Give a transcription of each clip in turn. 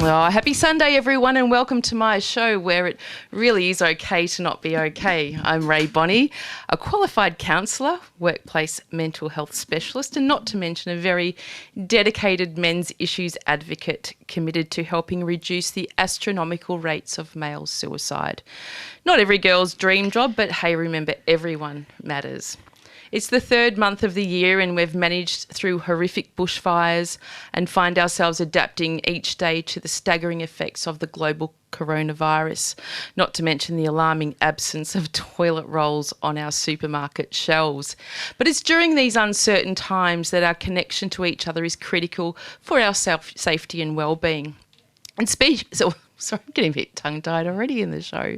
Oh, happy Sunday, everyone, and welcome to my show where it really is okay to not be okay. I'm Rae Bonney, a qualified counsellor, workplace mental health specialist, and not to mention a very dedicated men's issues advocate committed to helping reduce the astronomical rates of male suicide. Not every girl's dream job, but hey, remember, everyone matters. It's the third month of the year and we've managed through horrific bushfires and find ourselves adapting each day to the staggering effects of the global coronavirus, not to mention the alarming absence of toilet rolls on our supermarket shelves. But it's during these uncertain times that our connection to each other is critical for our safety and well-being. And sorry, I'm getting a bit tongue-tied already in the show.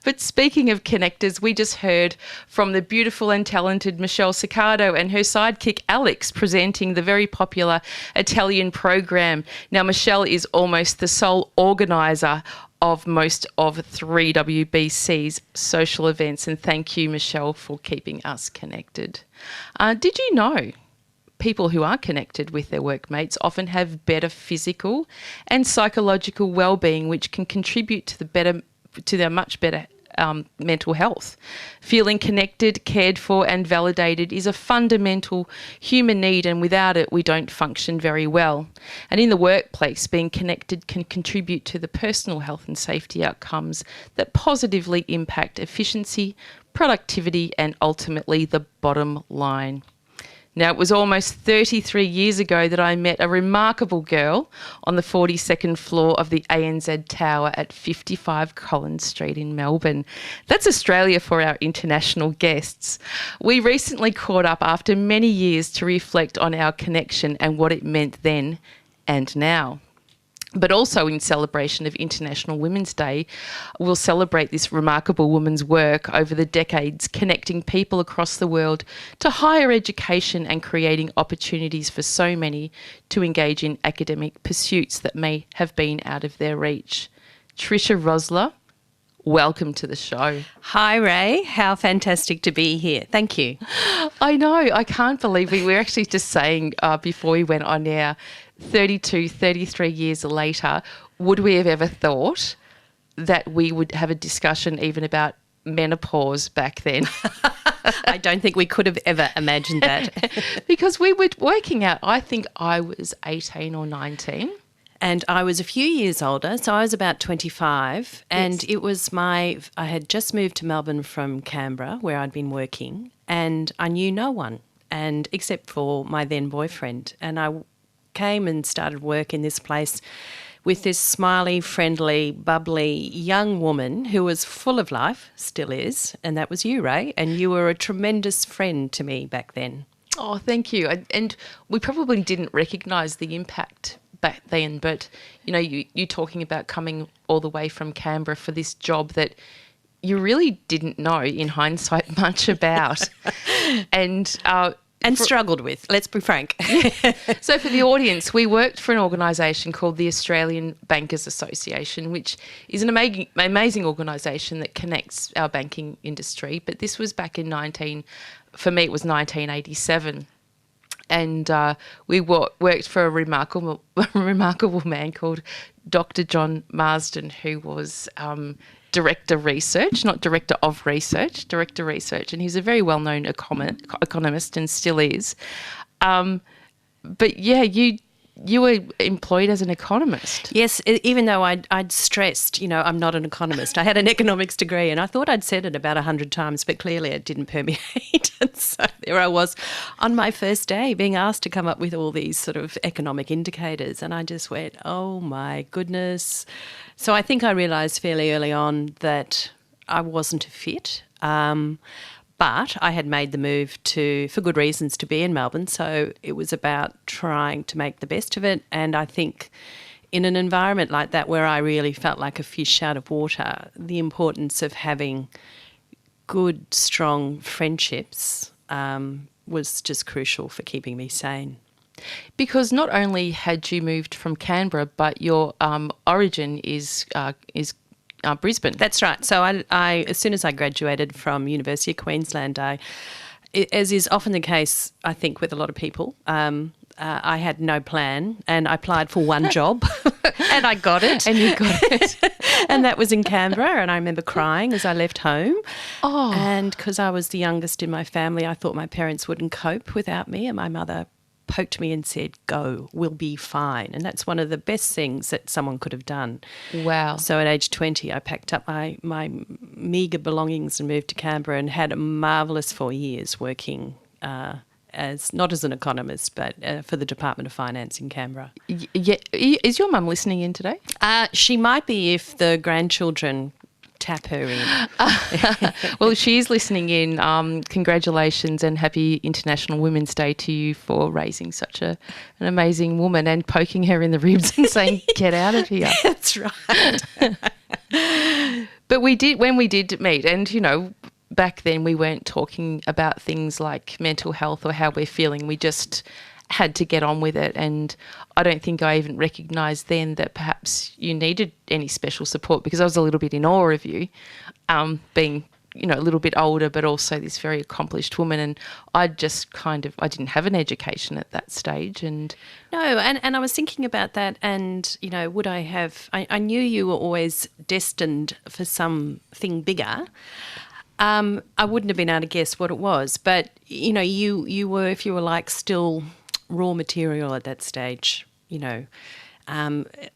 But speaking of connectors, we just heard from the beautiful and talented Michelle Ciccardo and her sidekick Alex presenting the very popular Italian program. Now, Michelle is almost the sole organiser of most of 3WBC's social events, and thank you, Michelle, for keeping us connected. Did you know people who are connected with their workmates often have better physical and psychological well-being, which can contribute to their much better mental health? Feeling connected, cared for and validated is a fundamental human need, and without it we don't function very well. And in the workplace, being connected can contribute to the personal health and safety outcomes that positively impact efficiency, productivity and ultimately the bottom line. Now, it was almost 33 years ago that I met a remarkable girl on the 42nd floor of the ANZ Tower at 55 Collins Street in Melbourne. That's Australia for our international guests. We recently caught up after many years to reflect on our connection and what it meant then and now. But also in celebration of International Women's Day, we'll celebrate this remarkable woman's work over the decades, connecting people across the world to higher education and creating opportunities for so many to engage in academic pursuits that may have been out of their reach. Tricia Roessler, welcome to the show. Hi, Rae. How fantastic to be here. Thank you. I know. I can't believe we were actually just saying before we went on air, 32, 33 years later, would we have ever thought that we would have a discussion even about menopause back then? I don't think we could have ever imagined that. Because we were working out, I think I was 18 or 19. And I was a few years older, so I was about 25. And Yes. it was I had just moved to Melbourne from Canberra, where I'd been working, and I knew no one, and except for my then boyfriend. And I came and started work in this place with this smiley, friendly, bubbly young woman who was full of life, still is, and that was you, Rae, and you were a tremendous friend to me back then. Oh, thank you. And we probably didn't recognise the impact back then, but, you know, you talking about coming all the way from Canberra for this job that you really didn't know, in hindsight, much about. And struggled with, let's be frank. So for the audience, we worked for an organisation called the Australian Bankers Association, which is an amazing organisation that connects our banking industry. But this was back in for me it was 1987. And we worked for a remarkable man called Dr. John Marsden, who was Director Research, not Director of Research, Director Research, and he's a very well-known economist and still is. But yeah, you were employed as an economist. Yes, even though I'd stressed, I'm not an economist. I had an economics degree and I thought I'd said it about 100 times, but clearly it didn't permeate. And so there I was on my first day being asked to come up with all these sort of economic indicators, and I just went, oh my goodness. So I think I realised fairly early on that I wasn't a fit. But I had made the move for good reasons, to be in Melbourne. So it was about trying to make the best of it. And I think in an environment like that where I really felt like a fish out of water, the importance of having good, strong friendships was just crucial for keeping me sane. Because not only had you moved from Canberra, but your origin is Brisbane. That's right. So I as soon as I graduated from University of Queensland, as is often the case, I think, with a lot of people, I had no plan, and I applied for one job and I got it. And you got it. And that was in Canberra, and I remember crying as I left home. Oh. And because I was the youngest in my family, I thought my parents wouldn't cope without me, and my mother poked me and said, "Go, we'll be fine." And that's one of the best things that someone could have done. Wow. So at age 20, I packed up my meagre belongings and moved to Canberra and had a marvellous 4 years working as not as an economist, but for the Department of Finance in Canberra. Yeah. Is your mum listening in today? She might be if the grandchildren tap her in. Well, she's listening in. Congratulations and happy International Women's Day to you for raising such an amazing woman and poking her in the ribs and saying, "Get out of here." That's right. But when we did meet, and, you know, back then we weren't talking about things like mental health or how we're feeling. We just had to get on with it, and I don't think I even recognised then that perhaps you needed any special support, because I was a little bit in awe of you, being, you know, a little bit older but also this very accomplished woman, and I didn't have an education at that stage. And No, and I was thinking about that, and, you know, would I have... I knew you were always destined for something bigger. I wouldn't have been able to guess what it was, but, you know, you were, if you were like still raw material at that stage, you know,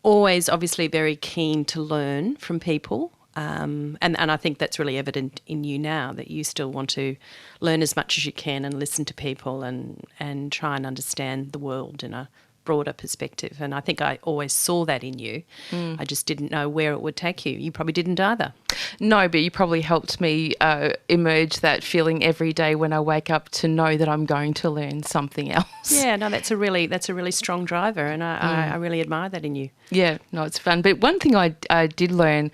always obviously very keen to learn from people. And I think that's really evident in you now, that you still want to learn as much as you can and listen to people and try and understand the world in a broader perspective. And I think I always saw that in you. I just didn't know where it would take you. You probably didn't either. no, but you probably helped me emerge that feeling every day when I wake up, to know that I'm going to learn something else. Yeah, no, that's a really strong driver, and I really admire that in you. Yeah, no, it's fun. But one thing I did learn,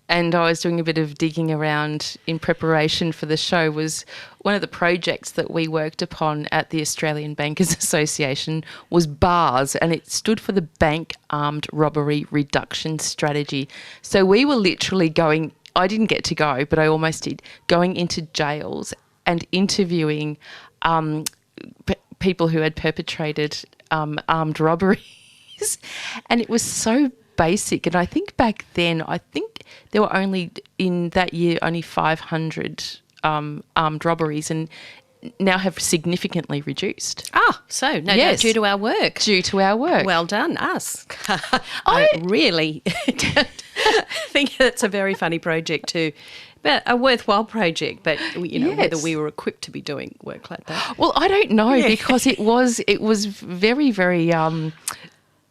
and I was doing a bit of digging around in preparation for the show, was one of the projects that we worked upon at the Australian Bankers Association was BARS, and it stood for the Bank Armed Robbery Reduction Strategy. So we were literally going, I didn't get to go, but I almost did, going into jails and interviewing people who had perpetrated armed robberies. And it was so basic. And I think back then, there were only, in that year, only 500 armed robberies, and now have significantly reduced. So no doubt Yes. due to our work. Due to our work. Well done, us. I really think that's a very funny project too, but a worthwhile project. But, you know, whether Yes. we were equipped to be doing work like that. Well, I don't know, because it was very, very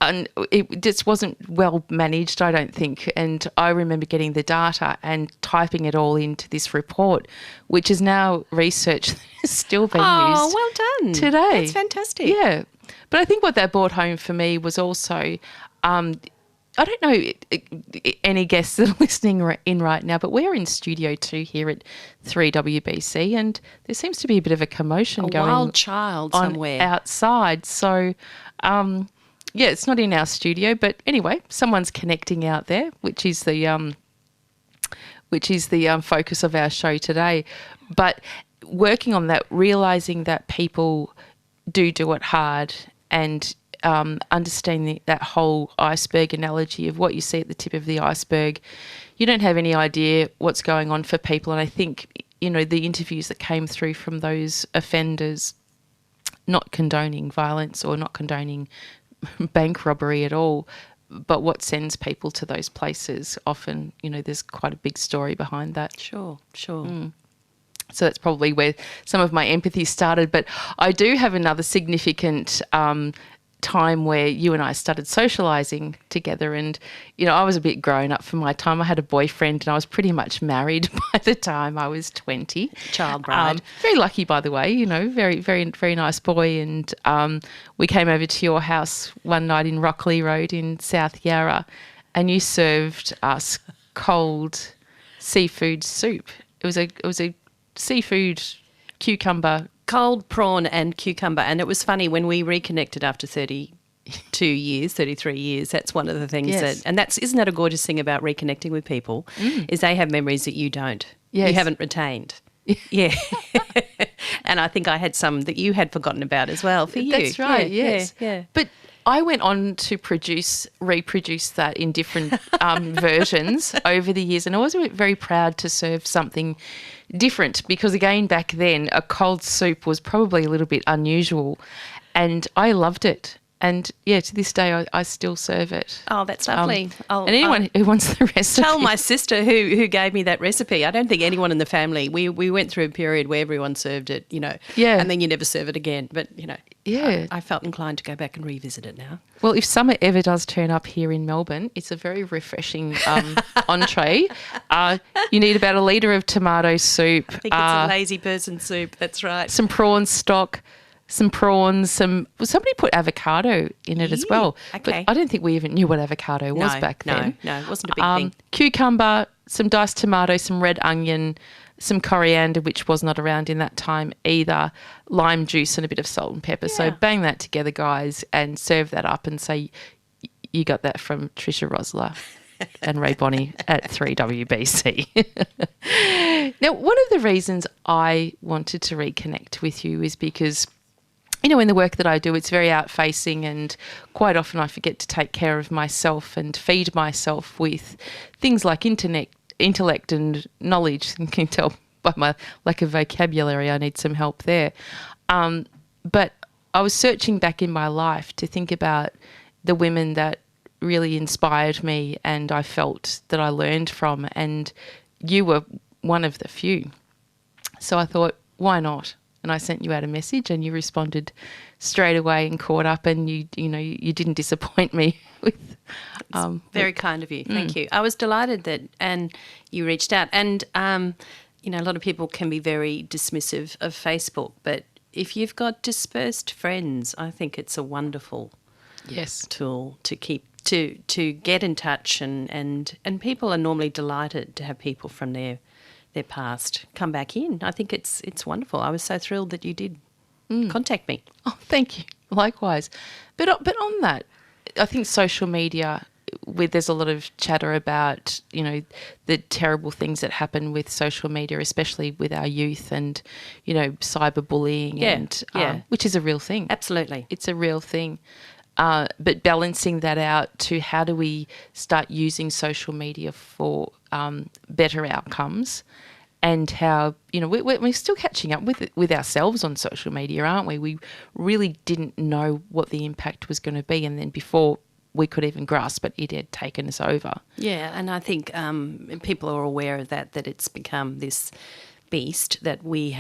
and it just wasn't well managed, I don't think. And I remember getting the data and typing it all into this report, which is now research that is still being used. Well done today. That's fantastic. Yeah. But I think what that brought home for me was also, I don't know any guests that are listening in right now, but we're in Studio 2 here at 3WBC, and there seems to be a bit of a commotion going on. Wild child somewhere. Outside. So, yeah, it's not in our studio, but anyway, someone's connecting out there, which is the focus of our show today. But working on that, realising that people do it hard, and understanding that whole iceberg analogy of what you see at the tip of the iceberg. You don't have any idea what's going on for people. And I think, you know, the interviews that came through from those offenders, not condoning violence or not condoning bank robbery at all, but what sends people to those places, often, you know, there's quite a big story behind that. Sure. So that's probably where some of my empathy started. But I do have another significant time where you and I started socialising together, and, you know, I was a bit grown up for my time. I had a boyfriend and I was pretty much married by the time I was 20. Child bride. Very lucky, by the way, you know, very, very, very nice boy. And we came over to your house one night in Rockley Road in South Yarra, and you served us cold seafood soup. It was a seafood cucumber. Cold prawn and cucumber. And it was funny, when we reconnected after 32 years, 33 years, that's one of the things Yes. isn't that a gorgeous thing about reconnecting with people, is they have memories that you don't. Yes. You haven't retained. Yeah. And I think I had some that you had forgotten about as well for you. That's right, Yeah, yes. Yeah. But I went on to reproduce that in different versions over the years, and I was very proud to serve something different because, again, back then, a cold soup was probably a little bit unusual, and I loved it. And, yeah, to this day, I still serve it. Oh, that's lovely. And anyone who wants the recipe. Tell my sister who gave me that recipe. I don't think anyone in the family, we went through a period where everyone served it, Yeah. and then you never serve it again. But, Yeah. I felt inclined to go back and revisit it now. Well, if summer ever does turn up here in Melbourne, it's a very refreshing entree. You need about a litre of tomato soup. I think it's a lazy person soup, that's right. Some prawn stock, some prawns, somebody put avocado in it as well. Okay. But I don't think we even knew what avocado was back then. No, it wasn't a big thing. Cucumber, some diced tomato, some red onion, some coriander, which was not around in that time either, lime juice and a bit of salt and pepper. Yeah. So bang that together, guys, and serve that up and say you got that from Tricia Roessler and Rae Bonney at 3WBC. Now, one of the reasons I wanted to reconnect with you is because in the work that I do, it's very out-facing, and quite often I forget to take care of myself and feed myself with things like intellect and knowledge. You can tell by my lack of vocabulary I need some help there. But I was searching back in my life to think about the women that really inspired me and I felt that I learned from, and you were one of the few. So I thought, why not? And I sent you out a message and you responded straight away and caught up, and you didn't disappoint me with very kind of you. Thank you. I was delighted that you reached out. And a lot of people can be very dismissive of Facebook, but if you've got dispersed friends, I think it's a wonderful tool to keep to get in touch, and people are normally delighted to have people from their past come back in. I think it's wonderful. I was so thrilled that you did contact me. Oh, thank you. Likewise. But on that, I think social media, there's a lot of chatter about, the terrible things that happen with social media, especially with our youth, and, cyberbullying, which is a real thing. Absolutely. It's a real thing. But balancing that out to how do we start using social media for better outcomes, and how, we're still catching up with ourselves on social media, aren't we? We really didn't know what the impact was going to be, and then before we could even grasp it, it had taken us over. Yeah, and I think people are aware of that it's become this beast that we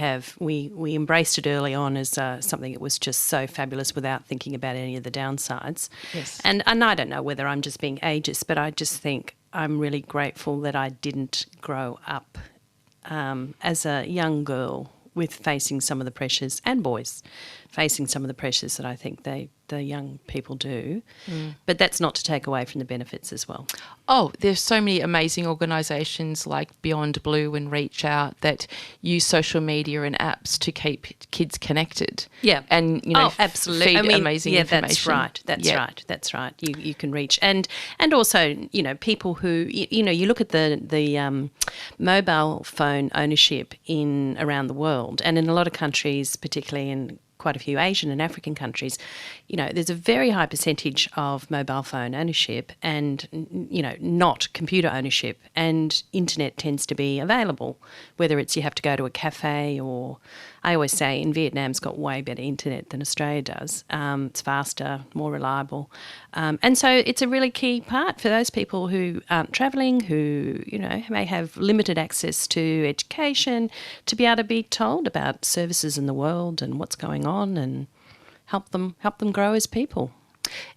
embraced it early on as something that was just so fabulous without thinking about any of the downsides. Yes. And I don't know whether I'm just being ageist, but I just think I'm really grateful that I didn't grow up as a young girl with facing some of the pressures, and boys facing some of the pressures that I think the young people do. But that's not to take away from the benefits as well. Oh, there's so many amazing organisations like Beyond Blue and Reach Out that use social media and apps to keep kids connected. Yeah. And, absolutely. feed amazing information. That's right. You can reach. And also, people who, you look at the mobile phone ownership around the world, and in a lot of countries, particularly in quite a few Asian and African countries, there's a very high percentage of mobile phone ownership and, not computer ownership, and internet tends to be available, whether it's you have to go to a cafe, or I always say in Vietnam's got way better internet than Australia does. It's faster, more reliable. And so it's a really key part for those people who aren't travelling, who, may have limited access to education, to be able to be told about services in the world and what's going on, and help them grow as people.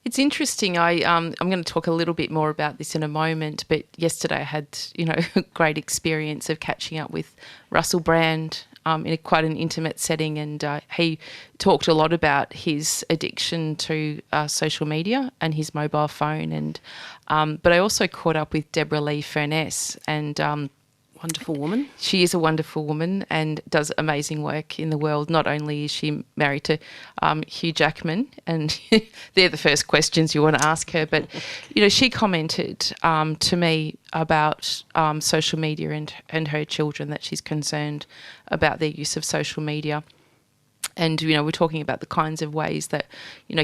It's interesting. I'm going to talk a little bit more about this in a moment, but yesterday I had, a great experience of catching up with Russell Brand in quite an intimate setting, and he talked a lot about his addiction to social media and his mobile phone, and but I also caught up with Deborah Lee Furness, and wonderful woman. She is a wonderful woman and does amazing work in the world. Not only is she married to Hugh Jackman, and they're the first questions you want to ask her, but, she commented to me about social media and her children, that she's concerned about their use of social media. And, we're talking about the kinds of ways that,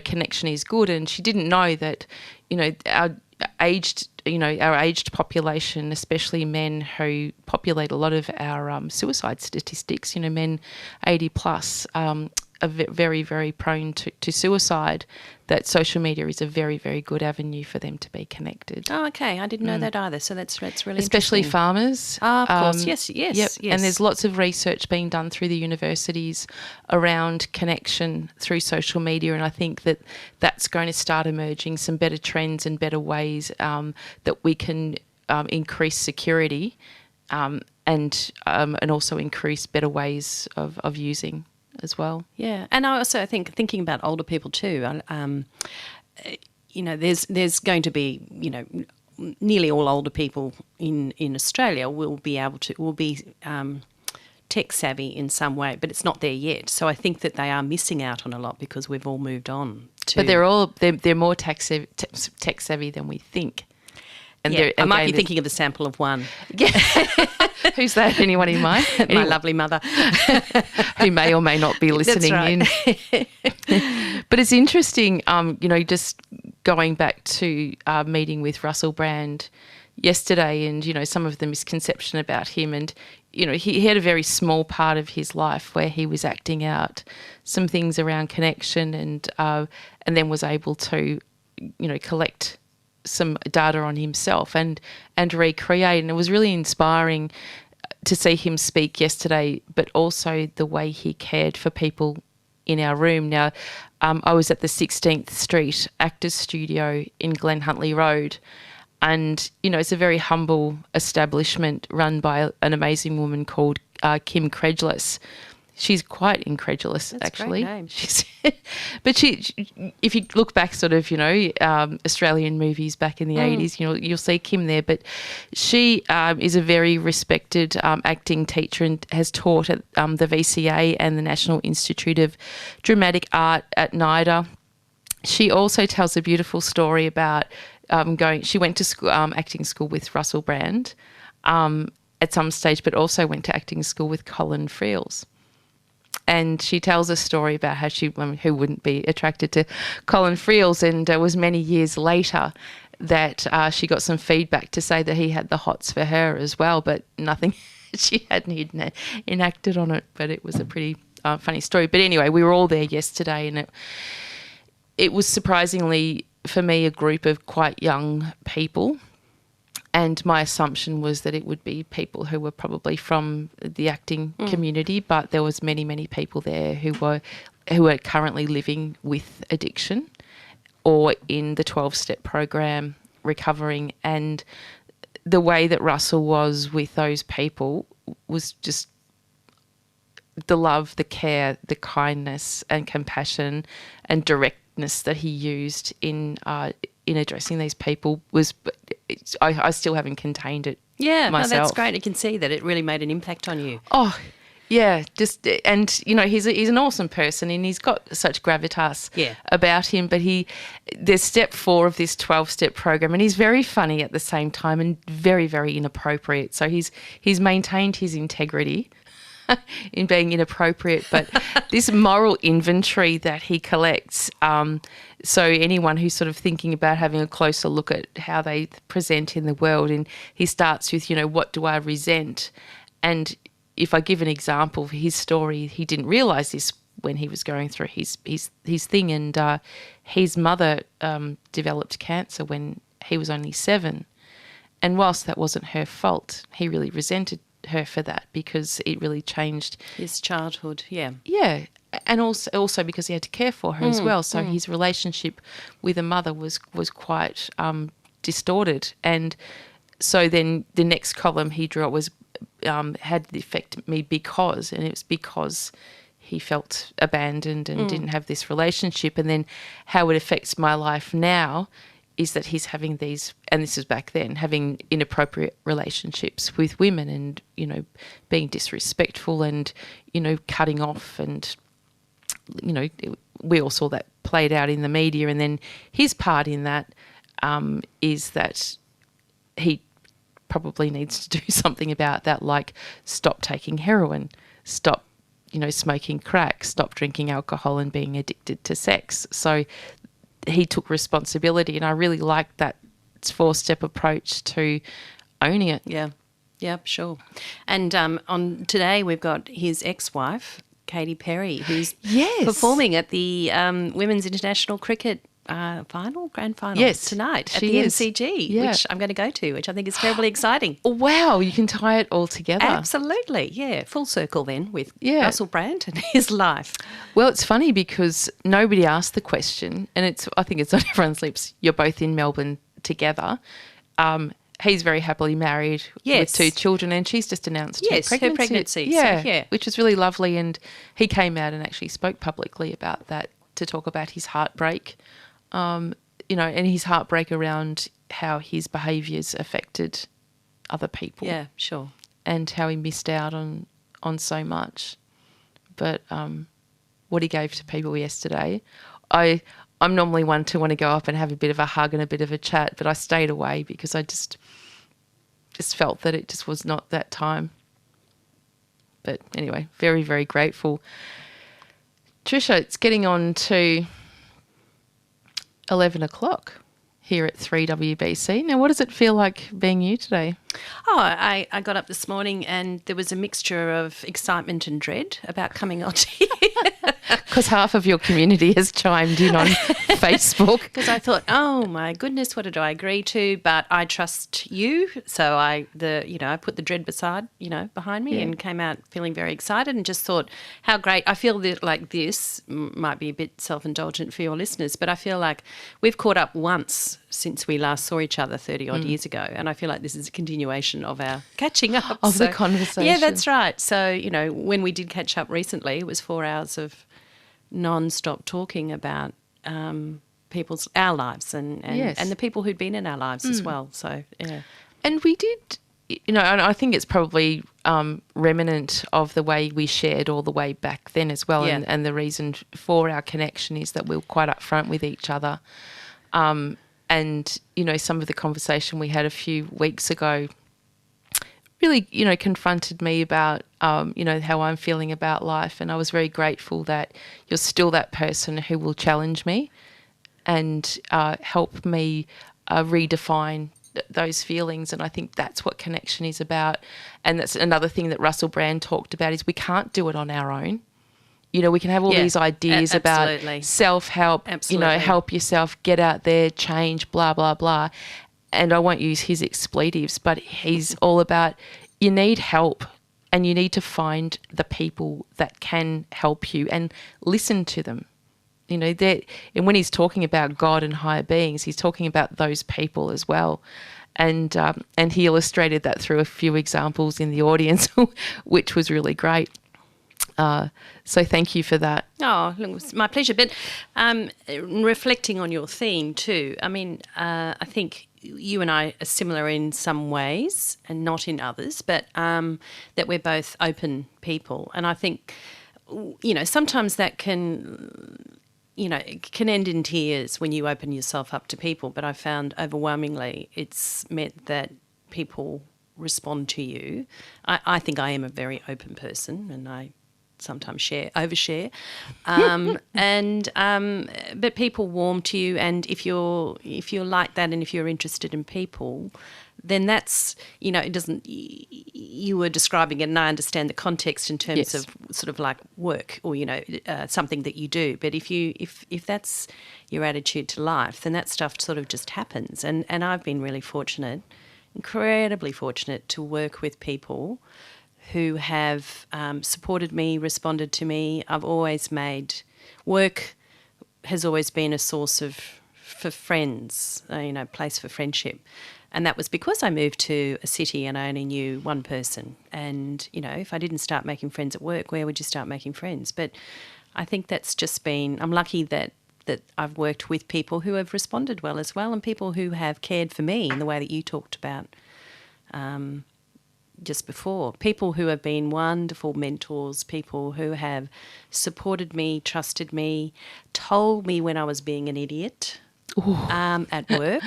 connection is good. And she didn't know that, our aged population, especially men who populate a lot of our suicide statistics, men 80 plus, are very, very prone to suicide, that social media is a very, very good avenue for them to be connected. Oh, okay. I didn't know that either. So that's really especially interesting. farmers. Of course. Yes. Yep. And there's lots of research being done through the universities around connection through social media, and I think that that's going to start emerging some better trends and better ways that we can increase security and also increase better ways of using as well. Yeah, and I also think thinking about older people too. There's going to be nearly all older people in Australia will be tech savvy in some way, but it's not there yet. So I think that they are missing out on a lot because we've all moved on. But they're more tech savvy than we think. And I might be thinking of the sample of one. Yeah. Who's that? Anyone in mind? My lovely mother. Who may or may not be listening in. But it's interesting, just going back to our meeting with Russell Brand yesterday and, some of the misconception about him. And, he had a very small part of his life where he was acting out some things around connection and then was able to, collect some data on himself and recreate. And it was really inspiring to see him speak yesterday, but also the way he cared for people in our room. Now, I was at the 16th Street Actors Studio in Glen Huntly Road, and, it's a very humble establishment run by an amazing woman called Kim Credulous. She's quite incredulous, That's actually. A great name. But she, if you look back, sort of, Australian movies back in the 80s, you'll see Kim there. But she is a very respected acting teacher and has taught at the VCA and the National Institute of Dramatic Art at NIDA. She also tells a beautiful story about she went to school, acting school with Russell Brand at some stage, but also went to acting school with Colin Friels. And she tells a story about how who wouldn't be attracted to Colin Friels, and it was many years later that she got some feedback to say that he had the hots for her as well, but nothing, she hadn't enacted on it, but it was a pretty funny story. But anyway, we were all there yesterday, and it was surprisingly, for me, a group of quite young people. And my assumption was that it would be people who were probably from the acting community, but there was many, many people there who are currently living with addiction or in the 12-step program recovering. And the way that Russell was with those people was just the love, the care, the kindness and compassion and directness that he used in addressing these people was, I still haven't contained it myself. No, that's great. You can see that it really made an impact on you. Oh, yeah. And he's an awesome person and he's got such gravitas about him. But there's step 4 of this 12-step program, and he's very funny at the same time and very, very inappropriate. So he's maintained his integrity in being inappropriate, but this moral inventory that he collects, so anyone who's sort of thinking about having a closer look at how they present in the world, and he starts with, what do I resent? And if I give an example of his story, he didn't realise this when he was going through his thing, and his mother developed cancer when he was only 7, and whilst that wasn't her fault, he really resented her for that because it really changed his childhood. Yeah, and also because he had to care for her as well. So his relationship with a mother was quite distorted. And so then the next column he drew was had the effect me because, and it was because he felt abandoned and didn't have this relationship. And then how it affects my life now is that he's having these, and this is back then, having inappropriate relationships with women and, being disrespectful and, cutting off. And, we all saw that played out in the media. And then his part in that is that he probably needs to do something about that, like stop taking heroin, stop smoking crack, stopped drinking alcohol and being addicted to sex. So he took responsibility, and I really liked that 4-step approach to owning it. Yeah, sure. And on today we've got his ex-wife, Katy Perry, who's performing at the Women's International Cricket grand final tonight at the MCG, which I'm going to go to, which I think is terribly exciting. Wow, you can tie it all together. Absolutely, yeah. Full circle then with Russell Brand and his life. Well, it's funny because nobody asked the question, and I think it's on everyone's lips. You're both in Melbourne together. He's very happily married with 2 children, and she's just announced her pregnancy. Yeah, which was really lovely. And he came out and actually spoke publicly about that, to talk about his heartbreak, and his heartbreak around how his behaviours affected other people. Yeah, sure. And how he missed out on so much. But what he gave to people yesterday, I'm normally one to want to go up and have a bit of a hug and a bit of a chat, but I stayed away because I just felt that it just was not that time. But anyway, very, very grateful. Tricia, it's getting on to 11 o'clock here at 3WBC. Now, what does it feel like being you today? Oh, I got up this morning and there was a mixture of excitement and dread about coming on here. Because half of your community has chimed in on Facebook. Because I thought, oh my goodness, what did I agree to? But I trust you, so I put the dread behind me and came out feeling very excited and just thought how great. I feel that like this might be a bit self-indulgent for your listeners, but I feel like we've caught up once since we last saw each other 30-odd years ago, and I feel like this is a continuation of our catching up. Of the conversation. Yeah, that's right. So, when we did catch up recently, it was 4 hours of non-stop talking about our lives and the people who'd been in our lives as well. So, yeah. And we did, and I think it's probably remnant of the way we shared all the way back then as well. Yeah. And the reason for our connection is that we were quite upfront with each other. And, some of the conversation we had a few weeks ago really, confronted me about, how I'm feeling about life. And I was very grateful that you're still that person who will challenge me and help me redefine those feelings. And I think that's what connection is about. And that's another thing that Russell Brand talked about is we can't do it on our own. We can have all these ideas about self-help, help yourself, get out there, change, blah, blah, blah. And I won't use his expletives, but he's all about you need help and you need to find the people that can help you and listen to them. And when he's talking about God and higher beings, he's talking about those people as well. And he illustrated that through a few examples in the audience, which was really great. So thank you for that. Oh, look, it's my pleasure. But reflecting on your theme too, I think you and I are similar in some ways and not in others, but that we're both open people. And I think, sometimes that can end in tears when you open yourself up to people. But I found overwhelmingly it's meant that people respond to you. I think I am a very open person and I sometimes overshare, but people warm to you, and if you're like that, and if you're interested in people, then that's it doesn't. You were describing it, and I understand the context in terms of sort of like work or something that you do. But if that's your attitude to life, then that stuff sort of just happens. And I've been really fortunate, incredibly fortunate, to work with people who have supported me, responded to me. I've always made work has always been a source for friends, place for friendship. And that was because I moved to a city and I only knew one person. And, if I didn't start making friends at work, where would you start making friends? But I think that's just been, I'm lucky that I've worked with people who have responded well as well, and people who have cared for me in the way that you talked about just before. People who have been wonderful mentors, people who have supported me, trusted me, told me when I was being an idiot at work,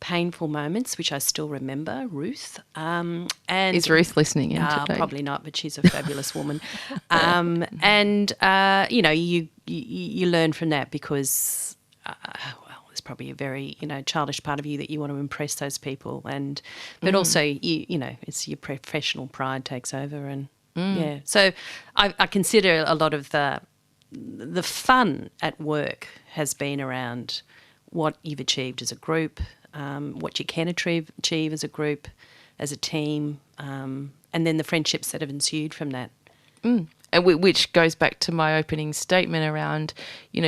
painful moments, which I still remember, Ruth. And Is Ruth listening in today? Probably not, but she's a fabulous woman. You learn from that because, there's probably a very, childish part of you that you want to impress those people. But also, it's your professional pride takes over. And, yeah. So I consider a lot of the fun at work has been around what you've achieved as a group, what you can achieve as a group, as a team, and then the friendships that have ensued from that. And which goes back to my opening statement around,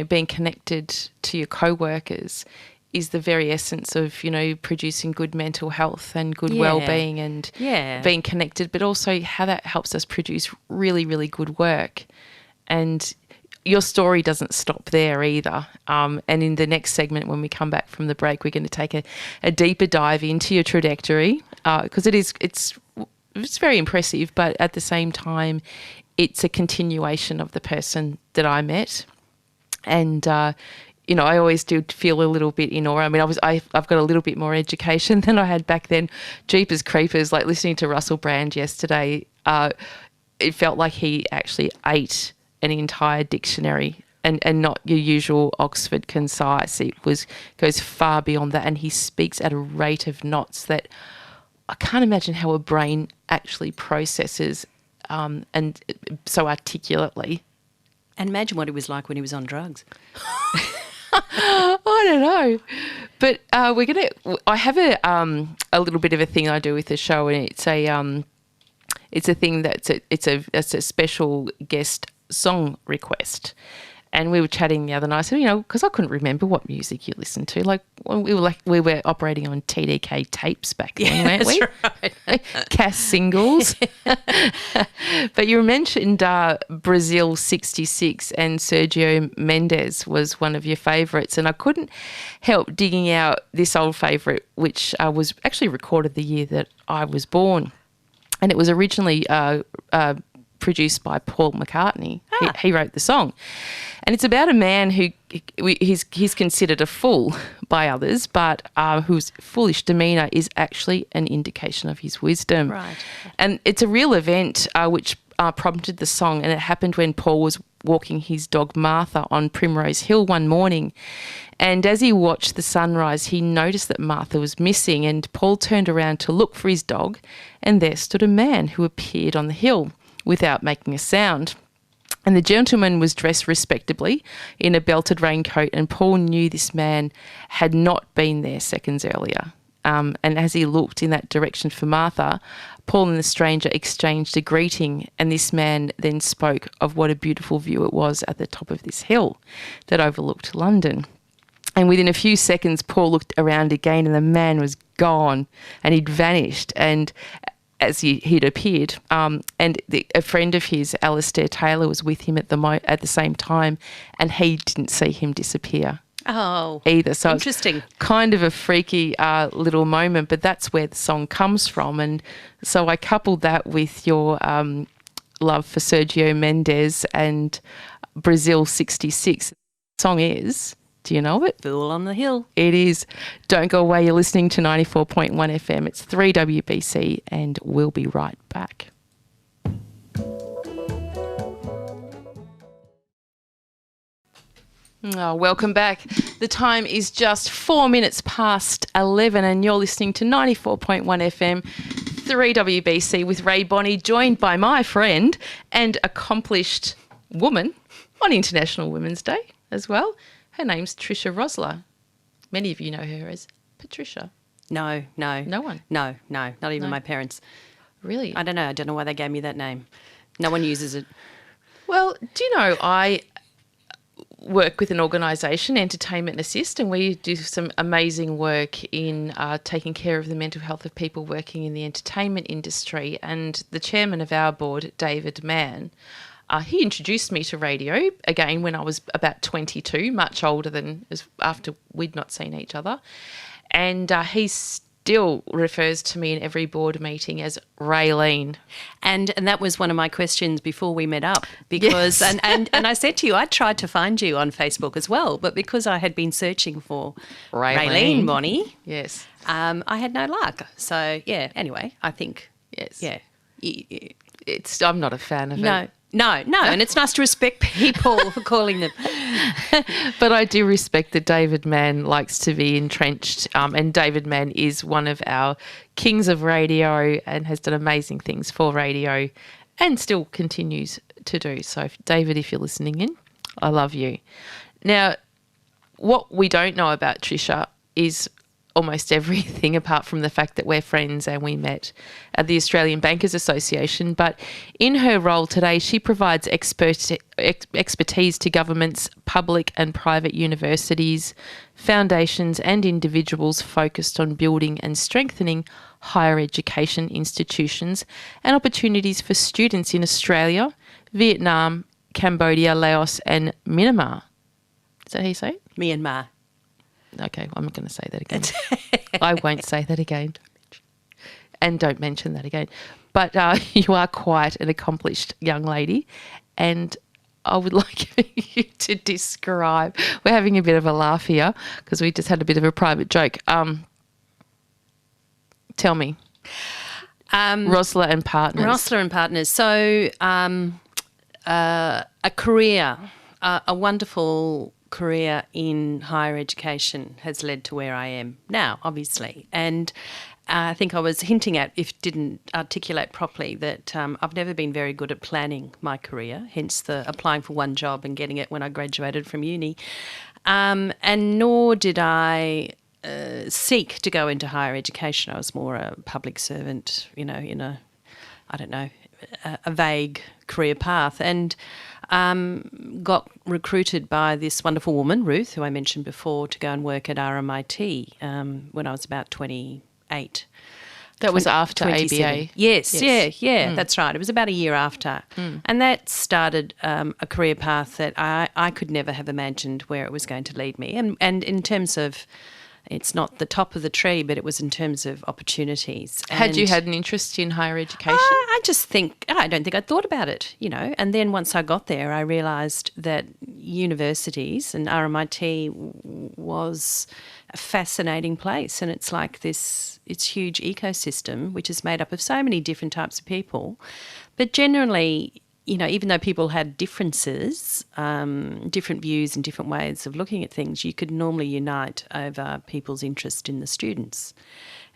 being connected to your co-workers is the very essence of, producing good mental health and good wellbeing and being connected, but also how that helps us produce really, really good work. And your story doesn't stop there either. And in the next segment, when we come back from the break, we're going to take a deeper dive into your trajectory because it's very impressive, but at the same time, it's a continuation of the person that I met. And, I always do feel a little bit in awe. I mean, I've got a little bit more education than I had back then. Jeepers creepers, like listening to Russell Brand yesterday, it felt like he actually ate an entire dictionary and not your usual Oxford concise. It goes far beyond that, and he speaks at a rate of knots that I can't imagine how a brain actually processes and so articulately. And imagine what it was like when he was on drugs. I don't know, but I have a little bit of a thing I do with the show, and it's a thing that's it's a special guest song request. And we were chatting the other night. I said, because I couldn't remember what music you listened to. Like we were operating on TDK tapes back then, weren't we? That's right. Cass singles. But you mentioned Brazil 66, and Sergio Mendes was one of your favourites. And I couldn't help digging out this old favourite, which was actually recorded the year that I was born. And it was originally produced by Paul McCartney. He wrote the song. And it's about a man who he's considered a fool by others, but whose foolish demeanour is actually an indication of his wisdom. Right. And it's a real event which prompted the song, and it happened when Paul was walking his dog Martha on Primrose Hill one morning. And as he watched the sunrise, he noticed that Martha was missing, and Paul turned around to look for his dog, and there stood a man who appeared on the hill without making a sound. And the gentleman was dressed respectably in a belted raincoat, and Paul knew this man had not been there seconds earlier. And as he looked in that direction for Martha, Paul and the stranger exchanged a greeting, and this man then spoke of what a beautiful view it was at the top of this hill that overlooked London. And within a few seconds, Paul looked around again, and the man was gone, and he'd vanished. And as he'd appeared, and a friend of his, Alistair Taylor, was with him at the same time, and he didn't see him disappear. Oh, either. So interesting. It's kind of a freaky little moment, but that's where the song comes from. And so I coupled that with your love for Sergio Mendes and Brazil 66. The song is, do you know it? Fool on the Hill. It is. Don't go away. You're listening to 94.1 FM. It's 3WBC, and we'll be right back. Oh, welcome back. The time is just 4 minutes past 11, and you're listening to 94.1 FM, 3WBC with Rae Bonney, joined by my friend and accomplished woman on International Women's Day as well. Her name's Tricia Roessler. Many of you know her as Patricia. No. No one? No, not even my parents. Really? I don't know. I don't know why they gave me that name. No one uses it. Well, do you know, I work with an organisation, Entertainment Assist, and we do some amazing work in taking care of the mental health of people working in the entertainment industry. And the chairman of our board, David Mann, he introduced me to radio, again, when I was about 22, much older than after we'd not seen each other. And he still refers to me in every board meeting as Raylene. And that was one of my questions before we met up because Yes. and I said to you, I tried to find you on Facebook as well, but because I had been searching for Rae Bonney, Yes. I had no luck. So yeah, anyway, I think Yes. yeah. I'm not a fan of it. No, and it's nice to respect people for calling them. But I do respect that David Mann likes to be entrenched, and David Mann is one of our kings of radio and has done amazing things for radio and still continues to do. So, David, if you're listening in, I love you. Now, what we don't know about Tricia is almost everything apart from the fact that we're friends and we met at the Australian Bankers Association. But in her role today, she provides expertise to governments, public and private universities, foundations and individuals focused on building and strengthening higher education institutions and opportunities for students in Australia, Vietnam, Cambodia, Laos and Myanmar. Is that how you say it? Myanmar. Okay, I'm not going to say that again. I won't say that again. And don't mention that again. But you are quite an accomplished young lady, and I would like you to describe. We're having a bit of a laugh here because we just had a bit of a private joke. Tell me. Roessler and Partners. Roessler and Partners. So a career, a wonderful career in higher education has led to where I am now, obviously. And I think I was hinting at, if didn't articulate properly, that I've never been very good at planning my career, hence the applying for one job and getting it when I graduated from uni. And nor did I seek to go into higher education. I was more a public servant, in a vague career path. And got recruited by this wonderful woman, Ruth, who I mentioned before, to go and work at RMIT when I was about 28. That was after 27. ABA. Yes. Yeah, that's right. It was about a year after. And that started a career path that I could never have imagined where it was going to lead me. And in terms of, it's not the top of the tree, but it was in terms of opportunities. Had you had an interest in higher education? I don't think I'd thought about it, And then once I got there, I realised that universities and RMIT was a fascinating place. And it's like it's huge ecosystem, which is made up of so many different types of people. But generally, even though people had differences, different views and different ways of looking at things, you could normally unite over people's interest in the students.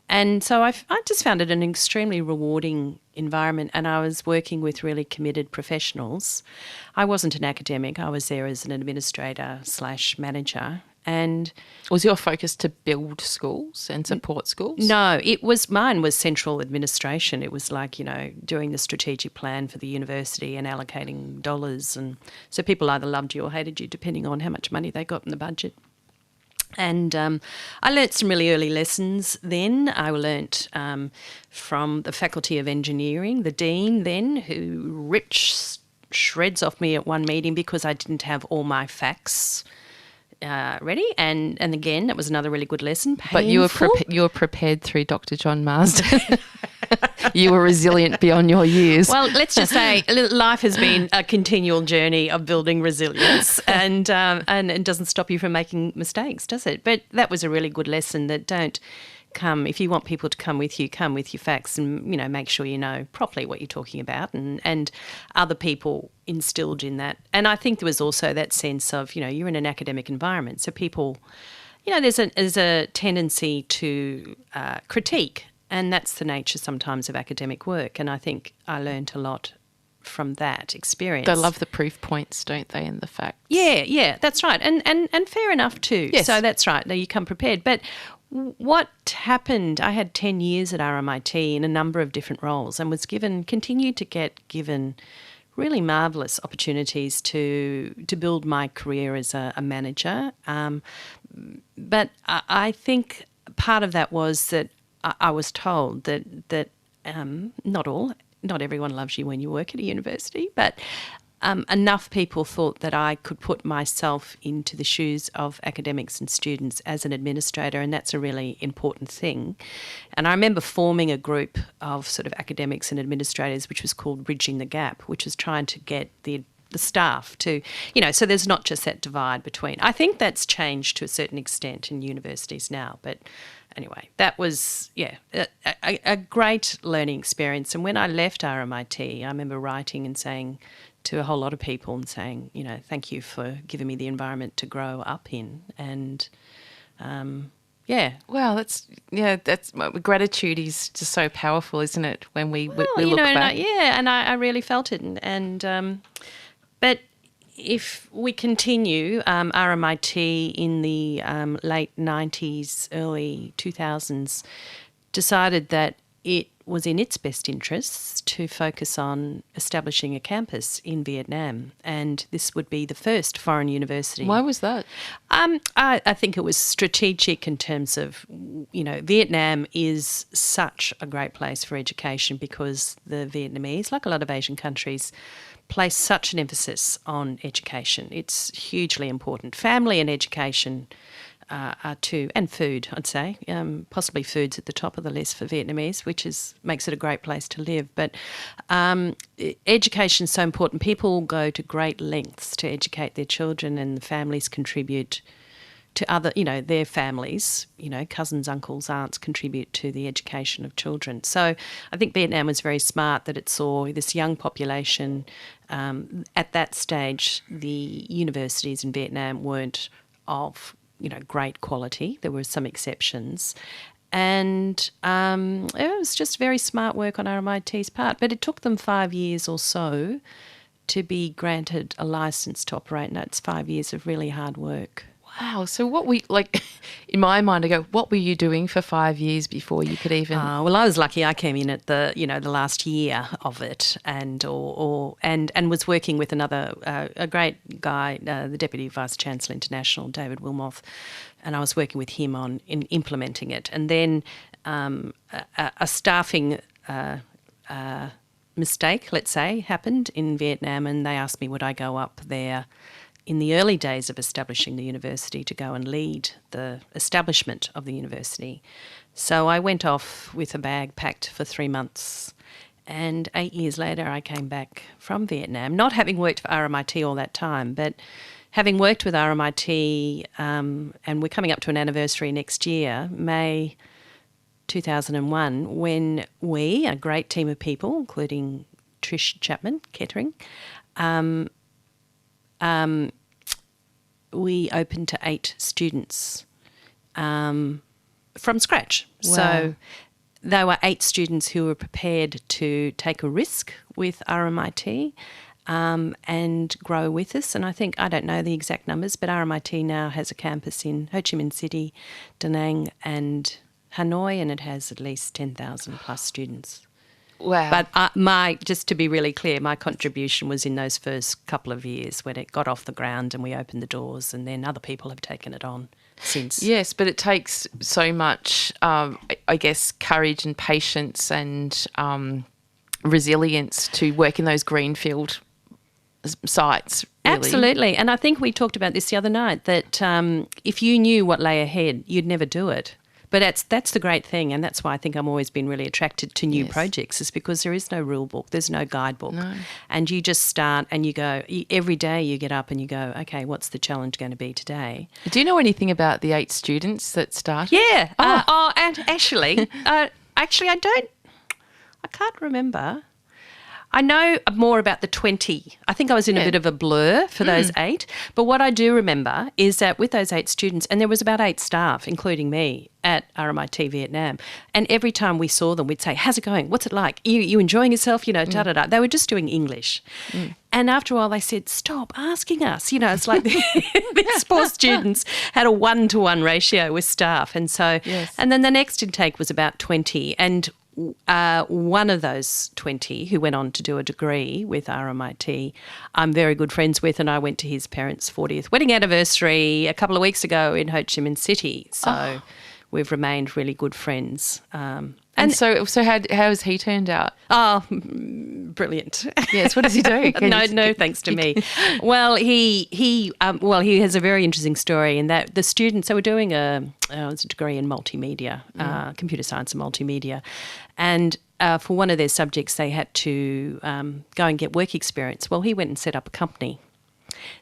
And so I just found it an extremely rewarding environment, and I was working with really committed professionals. I wasn't an academic. I was there as an administrator/manager. And was your focus to build schools and support schools? No, mine was central administration. It was like, doing the strategic plan for the university and allocating dollars. And so people either loved you or hated you, depending on how much money they got in the budget. And I learnt some really early lessons then. I learnt from the Faculty of Engineering, the Dean then, who ripped shreds off me at one meeting because I didn't have all my facts ready, and again, that was another really good lesson. Painful. But you were prepared through Dr. John Marsden. You were resilient beyond your years. Well, let's just say life has been a continual journey of building resilience, and it doesn't stop you from making mistakes, does it? But that was a really good lesson, that don't come, if you want people to come with you, come with your facts, and make sure you know properly what you're talking about, and other people instilled in that. And I think there was also that sense of you're in an academic environment, so people, there's a tendency to critique, and that's the nature sometimes of academic work. And I think I learned a lot from that experience. They love the proof points, don't they, and the facts? Yeah, that's right, and fair enough too. Yes. So that's right. Now you come prepared, but what happened, I had 10 years at RMIT in a number of different roles, and continued to get given really marvellous opportunities to build my career as a manager. But I think part of that was that I was told that not everyone loves you when you work at a university, but enough people thought that I could put myself into the shoes of academics and students as an administrator, and that's a really important thing. And I remember forming a group of sort of academics and administrators, which was called Bridging the Gap, which was trying to get the staff to, so there's not just that divide between. I think that's changed to a certain extent in universities now, but anyway, that was, a great learning experience. And when I left RMIT, I remember writing and saying to a whole lot of people and saying, thank you for giving me the environment to grow up in. And, Well, that's gratitude is just so powerful, isn't it? When we look back. And I really felt it. But if we continue, RMIT in the late 90s, early 2000s decided that it was in its best interests to focus on establishing a campus in Vietnam, and this would be the first foreign university. Why was that? I think it was strategic in terms of, Vietnam is such a great place for education because the Vietnamese, like a lot of Asian countries, place such an emphasis on education. It's hugely important. Family and education are two, and food, I'd say. Possibly food's at the top of the list for Vietnamese, which makes it a great place to live. But education is so important. People go to great lengths to educate their children, and the families contribute to other, their families, cousins, uncles, aunts contribute to the education of children. So I think Vietnam was very smart that it saw this young population. At that stage, the universities in Vietnam weren't of great quality. There were some exceptions. And it was just very smart work on RMIT's part. But it took them 5 years or so to be granted a licence to operate, and that's 5 years of really hard work. Wow. So in my mind, I go, what were you doing for 5 years before you could even? Well, I was lucky. I came in at the last year of it, and was working with a great guy, the Deputy Vice Chancellor International, David Wilmoth, and I was working with him in implementing it. And then a staffing mistake, let's say, happened in Vietnam, and they asked me would I go up there in the early days of establishing the university to go and lead the establishment of the university. So I went off with a bag packed for 3 months, and 8 years later I came back from Vietnam, not having worked for RMIT all that time, but having worked with RMIT, and we're coming up to an anniversary next year, May 2001, when we, a great team of people, including Trish Chapman, Kettering, we opened to 8 students from scratch. Wow. So there were 8 students who were prepared to take a risk with RMIT and grow with us. And I don't know the exact numbers, but RMIT now has a campus in Ho Chi Minh City, Da Nang and Hanoi, and it has at least 10,000 plus students. Wow. But just to be really clear, my contribution was in those first couple of years when it got off the ground and we opened the doors, and then other people have taken it on since. Yes, but it takes so much, I guess, courage and patience and resilience to work in those greenfield sites. Really. Absolutely. And I think we talked about this the other night, that if you knew what lay ahead, you'd never do it. But that's the great thing, and that's why I think I've always been really attracted to new projects, is because there is no rule book, there's no guidebook. No. And you just start and you go, every day you get up and you go, okay, what's the challenge going to be today? Do you know anything about the 8 students that started? Yeah. And actually, I can't remember. I know more about the 20. I think I was in a bit of a blur for those 8. But what I do remember is that with those 8 students, and there was about 8 staff, including me, at RMIT Vietnam, and every time we saw them, we'd say, how's it going? What's it like? You enjoying yourself? Da-da-da. They were just doing English. And after a while they said, stop asking us. It's like these poor students had a 1-to-1 ratio with staff. And so, and then the next intake was about 20. And one of those 20 who went on to do a degree with RMIT, I'm very good friends with, and I went to his parents' 40th wedding anniversary a couple of weeks ago in Ho Chi Minh City. So we've remained really good friends. And so how has he turned out? Oh, brilliant. Yes, what does he do? No, thanks to me. Well, he has a very interesting story in that the students, so we're doing it's a degree in multimedia, computer science and multimedia, and for one of their subjects they had to go and get work experience. Well, he went and set up a company.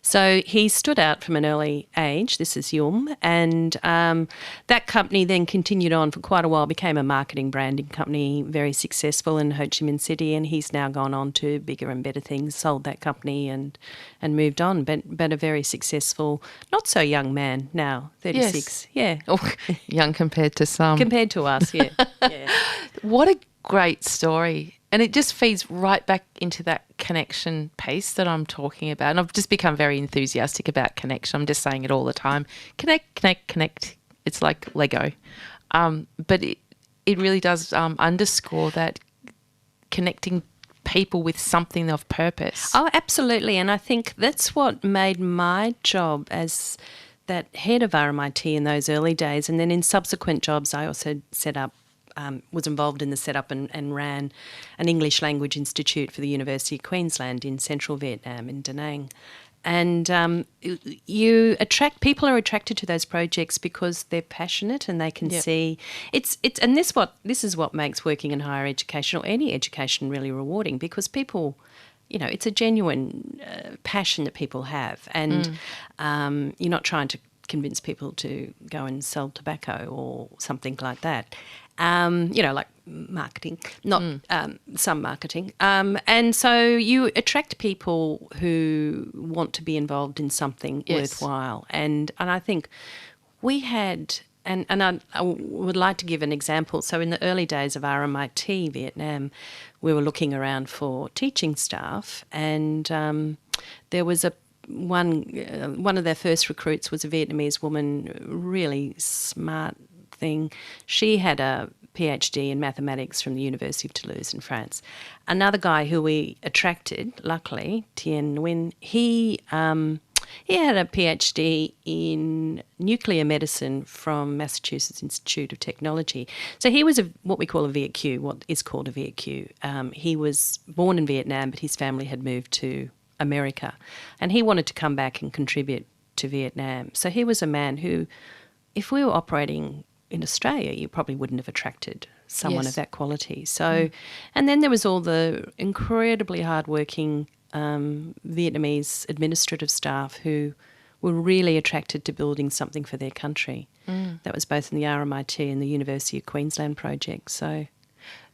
So he stood out from an early age, this is Yum, and that company then continued on for quite a while, became a marketing branding company, very successful in Ho Chi Minh City, and he's now gone on to bigger and better things, sold that company and moved on, but a very successful, not so young man now, 36. Yes. Yeah. Oh, young compared to some. Compared to us, yeah. Yeah. What a great story. And it just feeds right back into that connection piece that I'm talking about. And I've just become very enthusiastic about connection. I'm just saying it all the time. Connect, connect, connect. It's like Lego. But it really does underscore that connecting people with something of purpose. Oh, absolutely. And I think that's what made my job as that head of RMIT in those early days. And then in subsequent jobs, I also was involved in the setup and ran an English language institute for the University of Queensland in central Vietnam, in Da Nang. And people are attracted to those projects because they're passionate and they can see this is what makes working in higher education or any education really rewarding, because people, it's a genuine passion that people have, and you're not trying to convince people to go and sell tobacco or something like that. Like marketing, not some marketing. And so you attract people who want to be involved in something worthwhile. And I think we had, and I would like to give an example. So in the early days of RMIT Vietnam, we were looking around for teaching staff, and there was one of their first recruits was a Vietnamese woman, really smart thing. She had a PhD in mathematics from the University of Toulouse in France. Another guy who we attracted, luckily, Tien Nguyen, he had a PhD in nuclear medicine from Massachusetts Institute of Technology. So he was what we call a Viet Q, what is called a Viet Q. He was born in Vietnam, but his family had moved to America, and he wanted to come back and contribute to Vietnam. So he was a man who, if we were operating in Australia, you probably wouldn't have attracted someone of that quality. So, and then there was all the incredibly hardworking Vietnamese administrative staff who were really attracted to building something for their country. That was both in the RMIT and the University of Queensland project. So,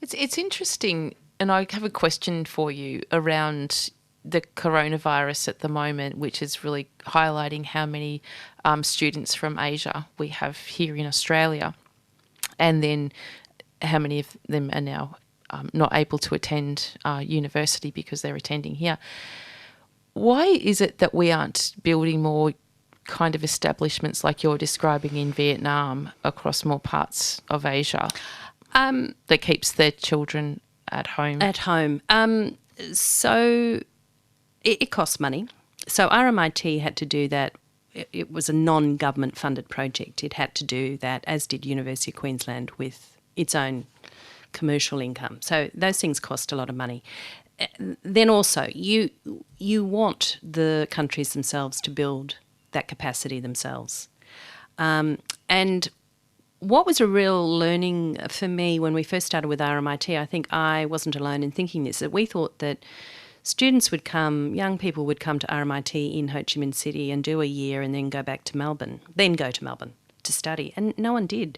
it's interesting, and I have a question for you around the coronavirus at the moment, which is really highlighting how many students from Asia we have here in Australia, and then how many of them are now not able to attend university because they're attending here. Why is it that we aren't building more kind of establishments like you're describing in Vietnam across more parts of Asia that keeps their children at home? So it costs money. So RMIT had to do that. It was a non-government funded project. It had to do that, as did University of Queensland, with its own commercial income. So those things cost a lot of money. Then also, you want the countries themselves to build that capacity themselves. And what was a real learning for me when we first started with RMIT, I think I wasn't alone in thinking this, that we thought that students would come, young people would come to RMIT in Ho Chi Minh City and do a year and then go back to Melbourne, to study. And no one did.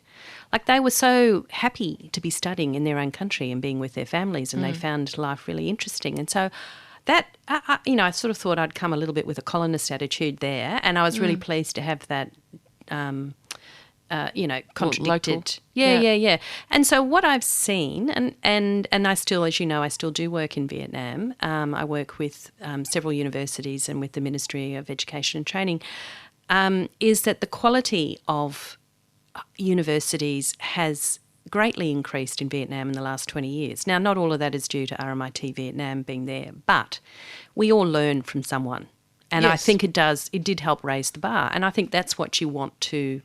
Like, they were so happy to be studying in their own country and being with their families, and they found life really interesting. And so that, I sort of thought I'd come a little bit with a colonist attitude there, and I was really pleased to have that contradicted. Local. Yeah. And so what I've seen, and I still, as you know, I still do work in Vietnam. I work with several universities and with the Ministry of Education and Training, is that the quality of universities has greatly increased in Vietnam in the last 20 years. Now, not all of that is due to RMIT Vietnam being there, but we all learn from someone. And I think it did help raise the bar. And I think that's what you want to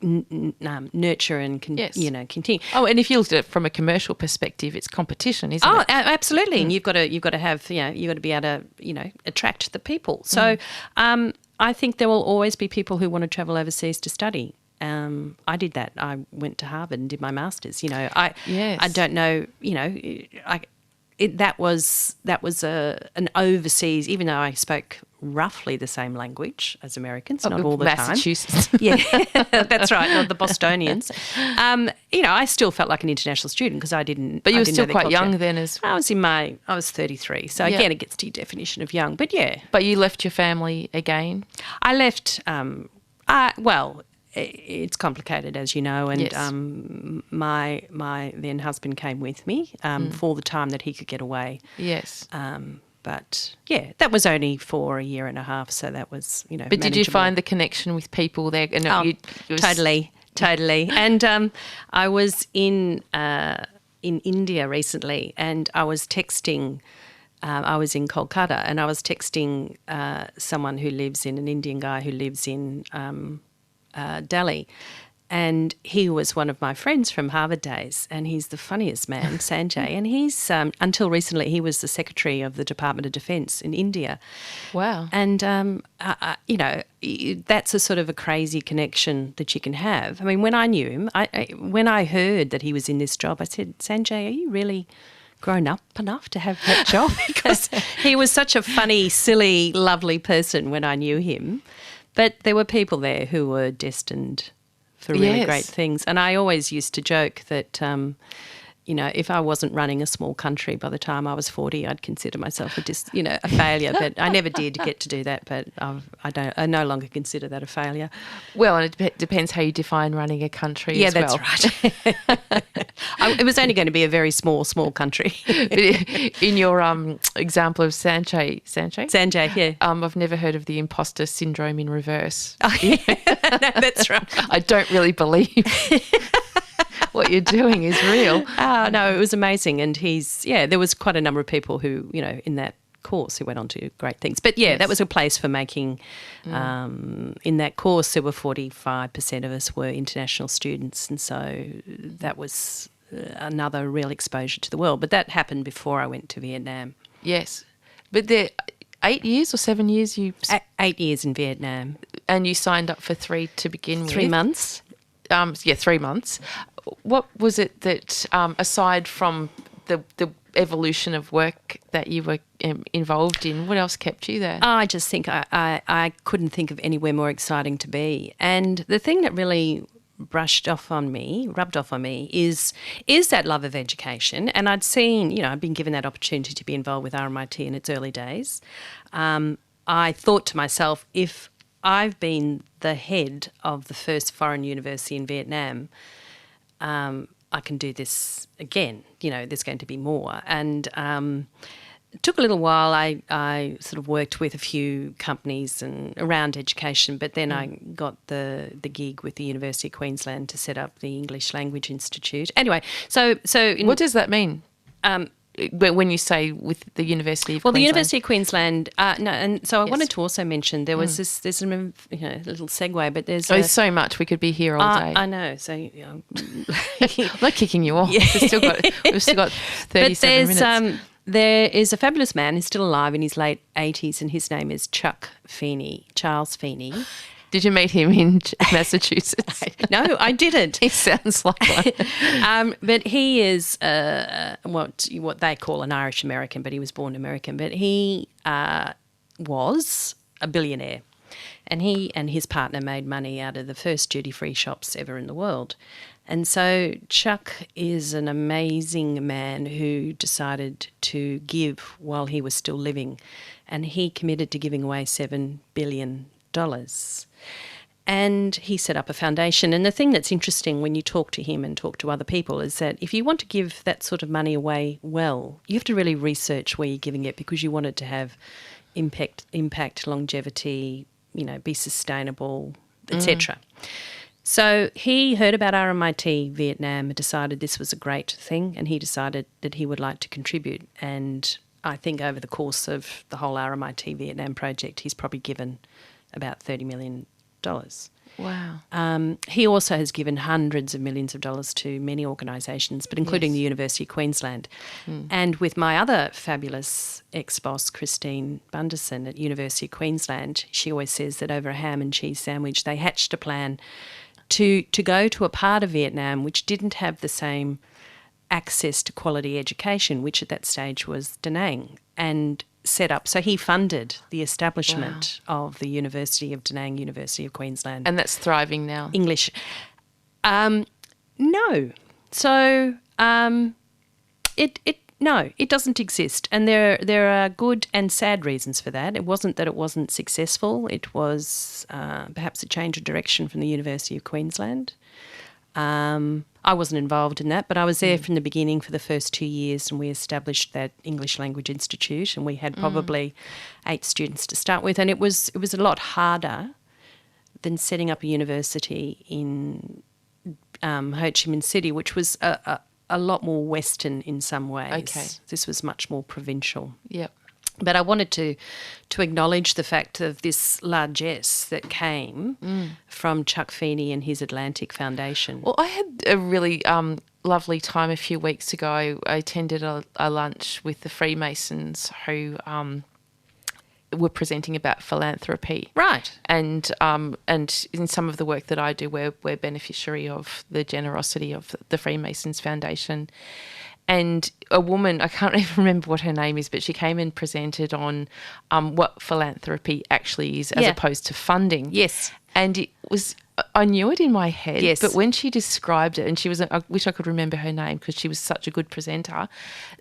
nurture and Yes. continue. Oh, and if you look at it from a commercial perspective, it's competition, isn't Oh, it? absolutely. And you've got to have, you've got to be able to, attract the people. So I think there will always be people who want to travel overseas to study. I did that. I went to Harvard and did my master's. I don't know. That was an overseas. Even though I spoke roughly the same language as Americans, not all the Massachusetts. time. Yeah, that's right. Not the Bostonians. I still felt like an international student because I didn't. But you I were didn't still know their quite culture. young then, as I was 33. So again, it gets to your definition of young. But yeah, But you left your family again. I left. It's complicated, as you know, and Yes. my then husband came with me for the time that he could get away. Yes. But yeah, that was only for a year and a half, so that was But did you manageable. find the connection with people there? And Totally. And I was in India recently, and I was texting. I was in Kolkata, and I was texting someone who lives in an Indian guy who lives in Delhi. And he was one of my friends from Harvard days, and he's the funniest man, Sanjay. And he's, until recently, he was the Secretary of the Department of Defence in India. Wow. And, that's a sort of a crazy connection that you can have. I mean, when I knew him, when I heard that he was in this job, I said, Sanjay, are you really grown up enough to have that job? Because he was such a funny, silly, lovely person when I knew him. But there were people there who were destined for really great things. And I always used to joke that, if I wasn't running a small country by the time I was 40, I'd consider myself a failure. But I never did get to do that. But I no longer consider that a failure. Well, and it depends how you define running a country as well. That's right. It was only going to be a very small country. In your example of Sanjay, yeah. I've never heard of the imposter syndrome in reverse. Oh, yeah. No, that's right. I don't really believe what you're doing is real. No, it was amazing. And there was quite a number of people who, in that course who went on to great things. But yeah, that was a place for making, in that course there were 45% of us were international students. And so that was another real exposure to the world. But that happened before I went to Vietnam. Yes. But 8 years or 7 years 8 years in Vietnam. And you signed up for 3 to begin with. 3 months. 3 months. What was it that, aside from the evolution of work that you were involved in, what else kept you there? I just think I couldn't think of anywhere more exciting to be. And the thing that really rubbed off on me is that love of education. And I'd seen, I'd been given that opportunity to be involved with RMIT in its early days. I thought to myself, if I've been the head of the first foreign university in Vietnam, I can do this again. There's going to be more. And it took a little while. I sort of worked with a few companies and around education, but then I got the gig with the University of Queensland to set up the English Language Institute. Anyway, so what does that mean? When you say with the University of Queensland? The University of Queensland, no, and so I wanted to also mention there was there's a little segue, but there's so much. We could be here all day. I know, so I'm not kicking you off. Yeah. We've still got 37 minutes. There is a fabulous man who's still alive in his late 80s, and his name is Charles Feeney. Did you meet him in Massachusetts? No, I didn't. He sounds like one. But he is what they call an Irish American, but he was born American. But he was a billionaire, and he and his partner made money out of the first duty-free shops ever in the world. And so Chuck is an amazing man who decided to give while he was still living, and he committed to giving away $7 billion. And he set up a foundation. And the thing that's interesting when you talk to him and talk to other people is that if you want to give that sort of money away well, you have to really research where you're giving it, because you want it to have impact, longevity, be sustainable, etc. So he heard about RMIT Vietnam and decided this was a great thing, and he decided that he would like to contribute. And I think over the course of the whole RMIT Vietnam project, he's probably given about $30 million. Wow. He also has given hundreds of millions of dollars to many organisations, but including the University of Queensland. And with my other fabulous ex-boss, Christine Bunderson at University of Queensland, she always says that over a ham and cheese sandwich, they hatched a plan to go to a part of Vietnam which didn't have the same access to quality education, which at that stage was Da Nang, and set up. So he funded the establishment of the University of Da Nang, University of Queensland. And that's thriving now. English. No. So it doesn't exist. And there are good and sad reasons for that. It wasn't that it wasn't successful. It was perhaps a change of direction from the University of Queensland. I wasn't involved in that, but I was there from the beginning for the first 2 years, and we established that English Language Institute, and we had probably 8 students to start with, and it was a lot harder than setting up a university in Ho Chi Minh City, which was a lot more Western in some ways. Okay. This was much more provincial. Yep. But I wanted to acknowledge the fact of this largesse that came from Chuck Feeney and his Atlantic Foundation. Well, I had a really lovely time a few weeks ago. I attended a lunch with the Freemasons who were presenting about philanthropy. Right. And in some of the work that I do, we're beneficiary of the generosity of the Freemasons Foundation. And a woman, I can't even remember what her name is, but she came and presented on what philanthropy actually is as opposed to funding. Yes. And it was, I knew it in my head, yes. but when she described it, and I wish I could remember her name because she was such a good presenter,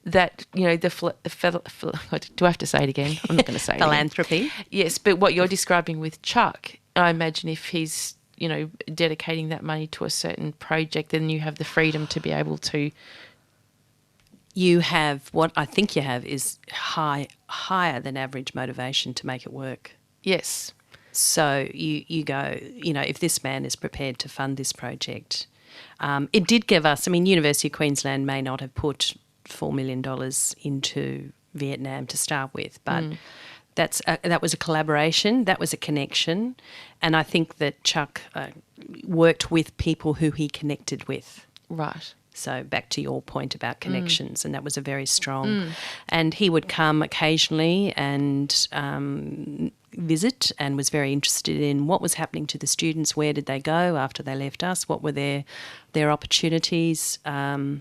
that, you know, do I have to say it again? I'm not going to say it Philanthropy. Again. Yes, but what you're describing with Chuck, I imagine if he's, you know, dedicating that money to a certain project, then you have the freedom to be able to. You have, what I think you have is higher than average motivation to make it work. Yes. So you go, you know, if this man is prepared to fund this project, it did give us, I mean, University of Queensland may not have put $4 million into Vietnam to start with, but that was a collaboration, that was a connection, and I think that Chuck worked with people who he connected with. Right. So back to your point about connections, and that was a very strong. And he would come occasionally and visit, and was very interested in what was happening to the students, where did they go after they left us, what were their opportunities, you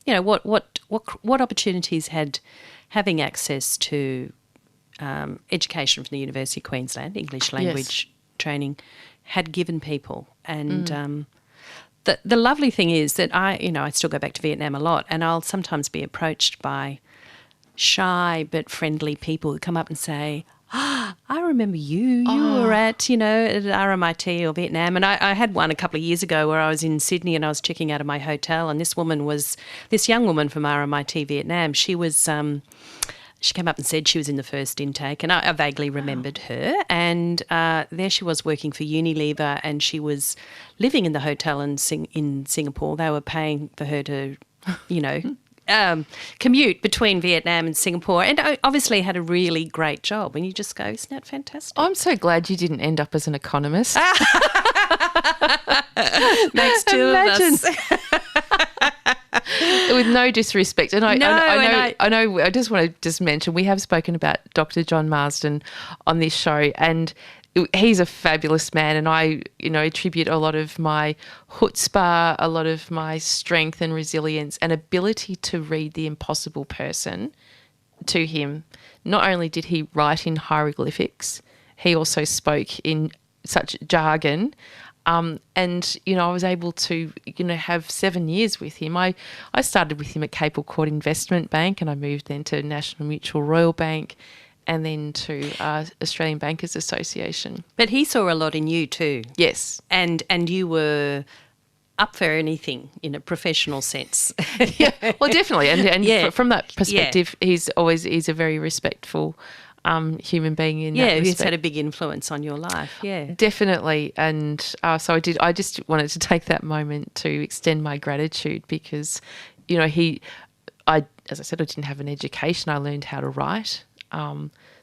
know, what opportunities had having access to education from the University of Queensland, English language training, had given people. And the lovely thing is that I still go back to Vietnam a lot, and I'll sometimes be approached by shy but friendly people who come up and say, I remember you. You were at RMIT or Vietnam. And I had one a couple of years ago where I was in Sydney and I was checking out of my hotel, and this young woman from RMIT Vietnam, she came up and said she was in the first intake, and I vaguely remembered her. And there she was working for Unilever, and she was living in the hotel in Singapore. They were paying for her to, commute between Vietnam and Singapore, and obviously had a really great job. And you just go, isn't that fantastic? I'm so glad you didn't end up as an economist. Makes two of us. With no disrespect, and I know. I just want to mention we have spoken about Dr. John Marsden on this show, and he's a fabulous man, and I attribute a lot of my chutzpah, a lot of my strength and resilience and ability to read the impossible person to him. Not only did he write in hieroglyphics, he also spoke in such jargon. And, I was able to, have 7 years with him. I started with him at Capel Court Investment Bank, and I moved then to National Mutual Royal Bank and then to Australian Bankers Association. But he saw a lot in you too. Yes. And you were up for anything in a professional sense. Yeah, well, definitely. And from that perspective, he's a very respectful human being in that respect. Who's had a big influence on your life. Yeah, definitely. And so I just wanted to take that moment to extend my gratitude because, as I said, I didn't have an education. I learned how to write.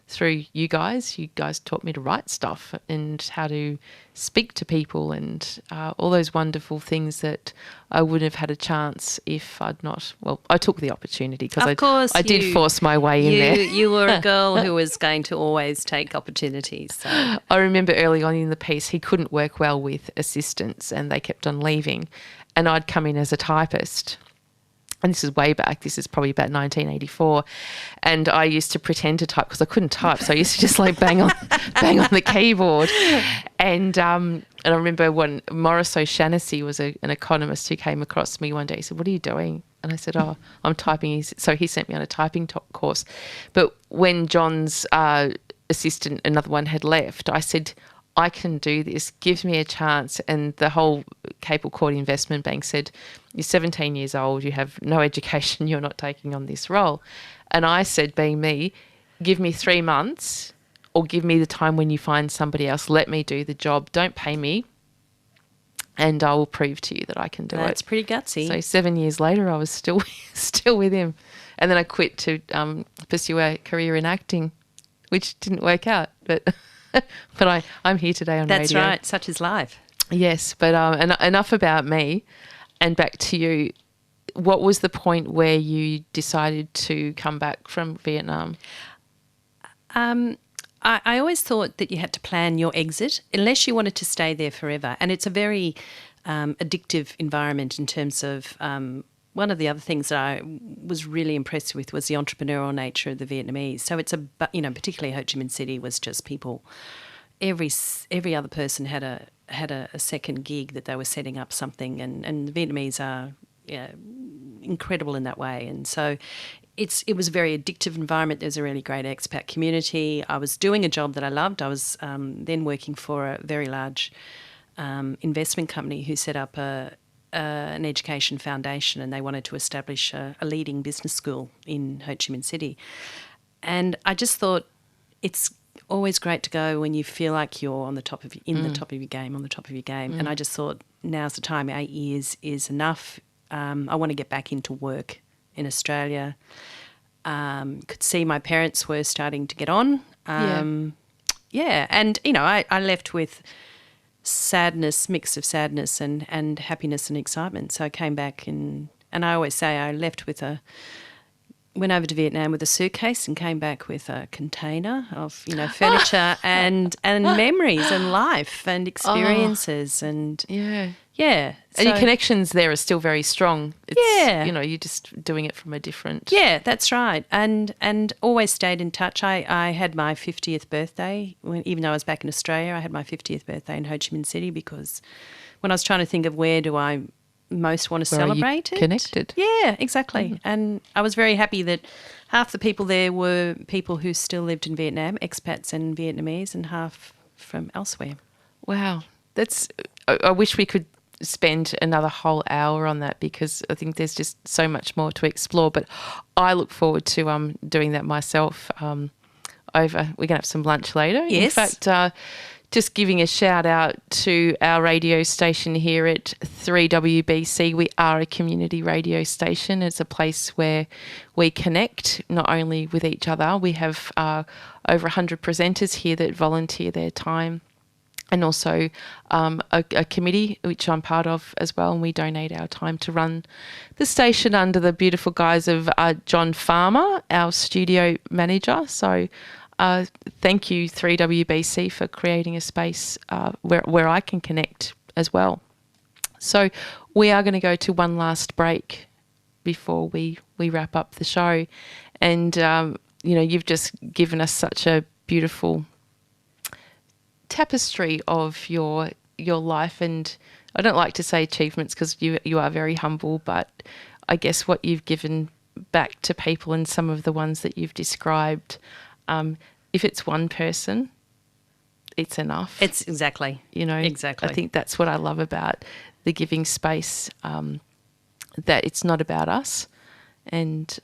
through you guys. You guys taught me to write stuff and how to speak to people and all those wonderful things that I wouldn't have had a chance if I'd not. Well, I took the opportunity because I did force my way in there. You were a girl who was going to always take opportunities. So. I remember early on in the piece, he couldn't work well with assistants and they kept on leaving, and I'd come in as a typist. And this is way back. This is probably about 1984, and I used to pretend to type because I couldn't type, so I used to just like bang on the keyboard. And I remember when Maurice O'Shaughnessy was an economist who came across me one day. He said, "What are you doing?" And I said, "Oh, I'm typing." So he sent me on a typing course. But when John's assistant, another one, had left, I said, "I can do this. Give me a chance." And the whole Capel Court Investment Bank said, "You're 17 years old, you have no education, you're not taking on this role." And I said, being me, give me 3 months or give me the time when you find somebody else. Let me do the job. Don't pay me and I will prove to you that I can do it. That's pretty gutsy. So 7 years later, I was still with him. And then I quit to pursue a career in acting, which didn't work out. But I'm here today on radio. That's right. Such is life. Yes, but enough about me, and back to you. What was the point where you decided to come back from Vietnam? I always thought that you had to plan your exit unless you wanted to stay there forever. And it's a very addictive environment in terms of one of the other things that I was really impressed with was the entrepreneurial nature of the Vietnamese. So it's particularly Ho Chi Minh City was just people. Every other person had a second gig that they were setting up something, and the Vietnamese are incredible in that way. And so it was a very addictive environment. There's a really great expat community. I was doing a job that I loved. I was then working for a very large investment company who set up an education foundation, and they wanted to establish a leading business school in Ho Chi Minh City. And I just thought it's always great to go when you feel like you're on the top of the top of your game. And I just thought now's the time. 8 years is enough. I want to get back into work in Australia. Could see my parents were starting to get on. And I left with mix of sadness and happiness and excitement. So I came back and I always say I went over to Vietnam with a suitcase and came back with a container of, furniture and memories and life and experiences and yeah. And your connections there are still very strong. You're just doing it from a different. Yeah, that's right. And always stayed in touch. I had my 50th birthday even though I was back in Australia. I had my 50th birthday in Ho Chi Minh City because when I was trying to think of where do I most want to celebrate it. Connected. Yeah, exactly. And I was very happy that half the people there were people who still lived in Vietnam, expats and Vietnamese, and half from elsewhere. Wow. I wish we could spend another whole hour on that because I think there's just so much more to explore. But I look forward to doing that myself. We're going to have some lunch later. Yes. In fact, just giving a shout out to our radio station here at 3WBC. We are a community radio station. It's a place where we connect not only with each other. We have over 100 presenters here that volunteer their time, and also a committee which I'm part of as well, and we donate our time to run the station under the beautiful guise of John Farmer, our studio manager. So thank you 3WBC for creating a space where I can connect as well. So we are going to go to one last break before we wrap up the show. And, you've just given us such a beautiful tapestry of your life. And I don't like to say achievements because you are very humble, but I guess what you've given back to people and some of the ones that you've described, if it's one person, it's enough. It's exactly. Exactly. I think that's what I love about the giving space, that it's not about us. And,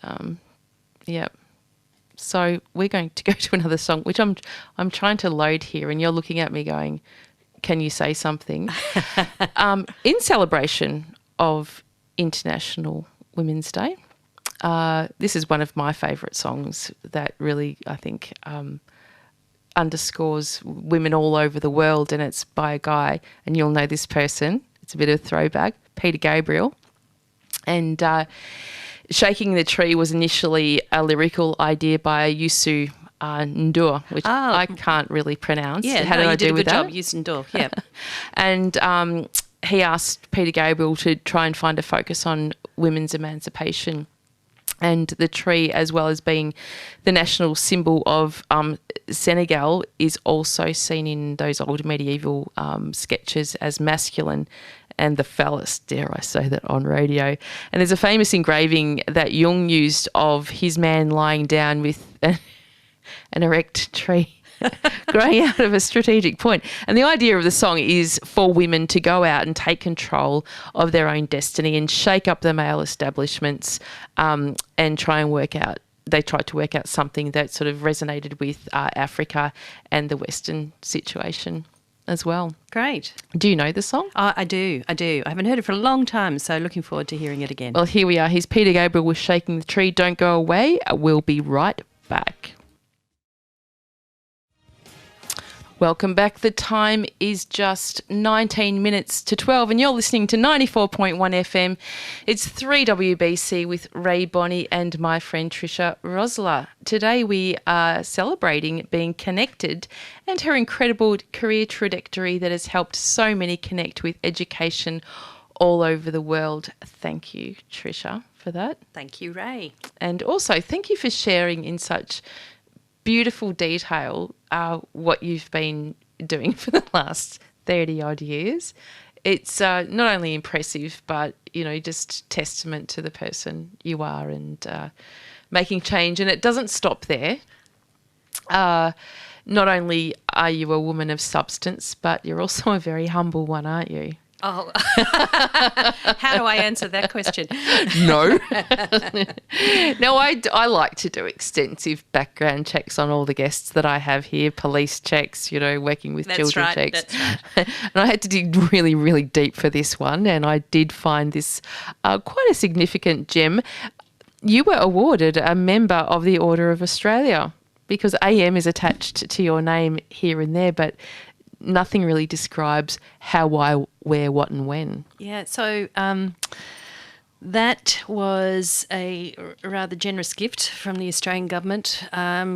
So we're going to go to another song, which I'm trying to load here, and you're looking at me going, can you say something? In celebration of International Women's Day, this is one of my favourite songs that really, I think, underscores women all over the world, and it's by a guy, and you'll know this person. It's a bit of a throwback, Peter Gabriel. And Shaking the Tree was initially a lyrical idea by Youssou N'Dour, which I can't really pronounce. Yeah, How did I do with that? You did a good job, Youssou N'Dour, yeah. And he asked Peter Gabriel to try and find a focus on women's emancipation. And the tree, as well as being the national symbol of Senegal, is also seen in those old medieval sketches as masculine and the phallus, dare I say that on radio. And there's a famous engraving that Jung used of his man lying down with an erect tree growing out of a strategic point. And the idea of the song is for women to go out and take control of their own destiny and shake up the male establishments and try and work out. They tried to work out something that sort of resonated with Africa and the Western situation as well. Great. Do you know the song? I do. I haven't heard it for a long time, so looking forward to hearing it again. Well, here we are. Here's Peter Gabriel with Shaking the Tree. Don't go away. We'll be right back. Welcome back. The time is just 19 minutes to 12 and you're listening to 94.1 FM. It's 3WBC with Rae Bonney and my friend Tricia Roessler. Today we are celebrating being connected and her incredible career trajectory that has helped so many connect with education all over the world. Thank you, Tricia, for that. Thank you, Rae. And also thank you for sharing in such beautiful detail what you've been doing for the last 30-odd years. It's not only impressive, but, you know, just testament to the person you are and making change. And it doesn't stop there. Not only are you a woman of substance, but you're also a very humble one, aren't you? Oh, how do I answer that question? No. No, I like to do extensive background checks on all the guests that I have here, police checks, you know, working with children checks. That's right. And I had to dig really, really deep for this one, and I did find this quite a significant gem. You were awarded a member of the Order of Australia because AM is attached to your name here and there, but nothing really describes how, why, where, what and when. Yeah, so that was a rather generous gift from the Australian government,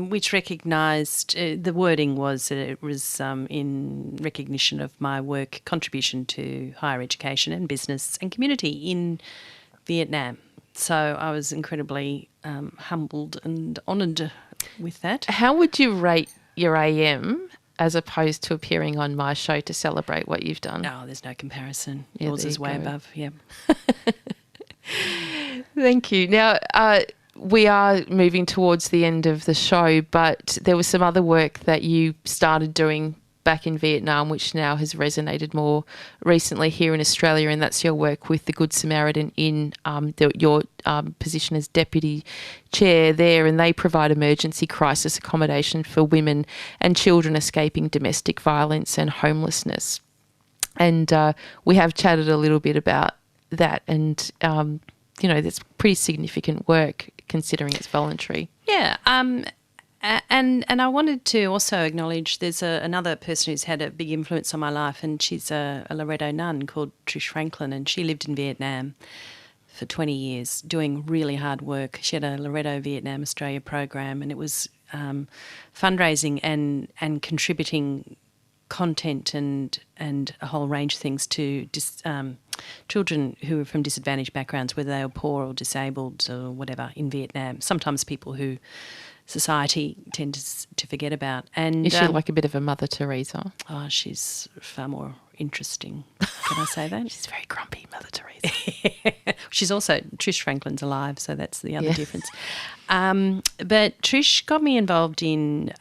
which recognised, the wording was that it was in recognition of my work contribution to higher education and business and community in Vietnam. So I was incredibly humbled and honoured with that. How would you rate your AM as opposed to appearing on my show to celebrate what you've done? Oh, there's no comparison. Yeah, yours is way above, yeah. Thank you. Now, we are moving towards the end of the show, but there was some other work that you started doing back in Vietnam, which now has resonated more recently here in Australia, and that's your work with the Good Samaritan in your position as Deputy Chair there, and they provide emergency crisis accommodation for women and children escaping domestic violence and homelessness. And we have chatted a little bit about that, and, you know, that's pretty significant work considering it's voluntary. Yeah, and I wanted to also acknowledge there's another person who's had a big influence on my life, and she's a Loreto nun called Trish Franklin, and she lived in Vietnam for 20 years doing really hard work. She had a Loreto Vietnam Australia program, and it was fundraising and contributing content and a whole range of things to children who were from disadvantaged backgrounds, whether they were poor or disabled or whatever, in Vietnam. Sometimes people who society tends to forget about. And is she like a bit of a Mother Teresa? Oh, she's far more interesting. Can I say that? She's very grumpy, Mother Teresa. She's also, Trish Franklin's alive, so that's the other difference. But Trish got me involved in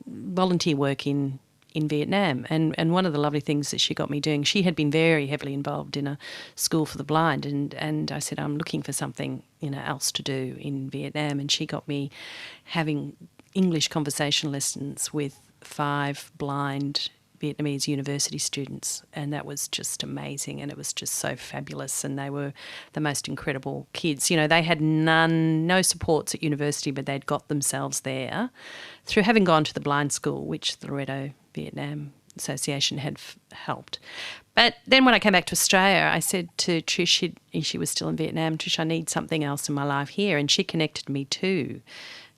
volunteer work in Vietnam, and one of the lovely things that she got me doing, she had been very heavily involved in a school for the blind, and I said, I'm looking for something, you know, else to do in Vietnam, and she got me having English conversation lessons with 5 blind Vietnamese university students, and that was just amazing, and it was just so fabulous, and they were the most incredible kids. You know, they had no supports at university, but they'd got themselves there through having gone to the blind school, which the Loreto Vietnam Association had helped. But then when I came back to Australia, I said to Trish, she was still in Vietnam, Trish, I need something else in my life here, and she connected me to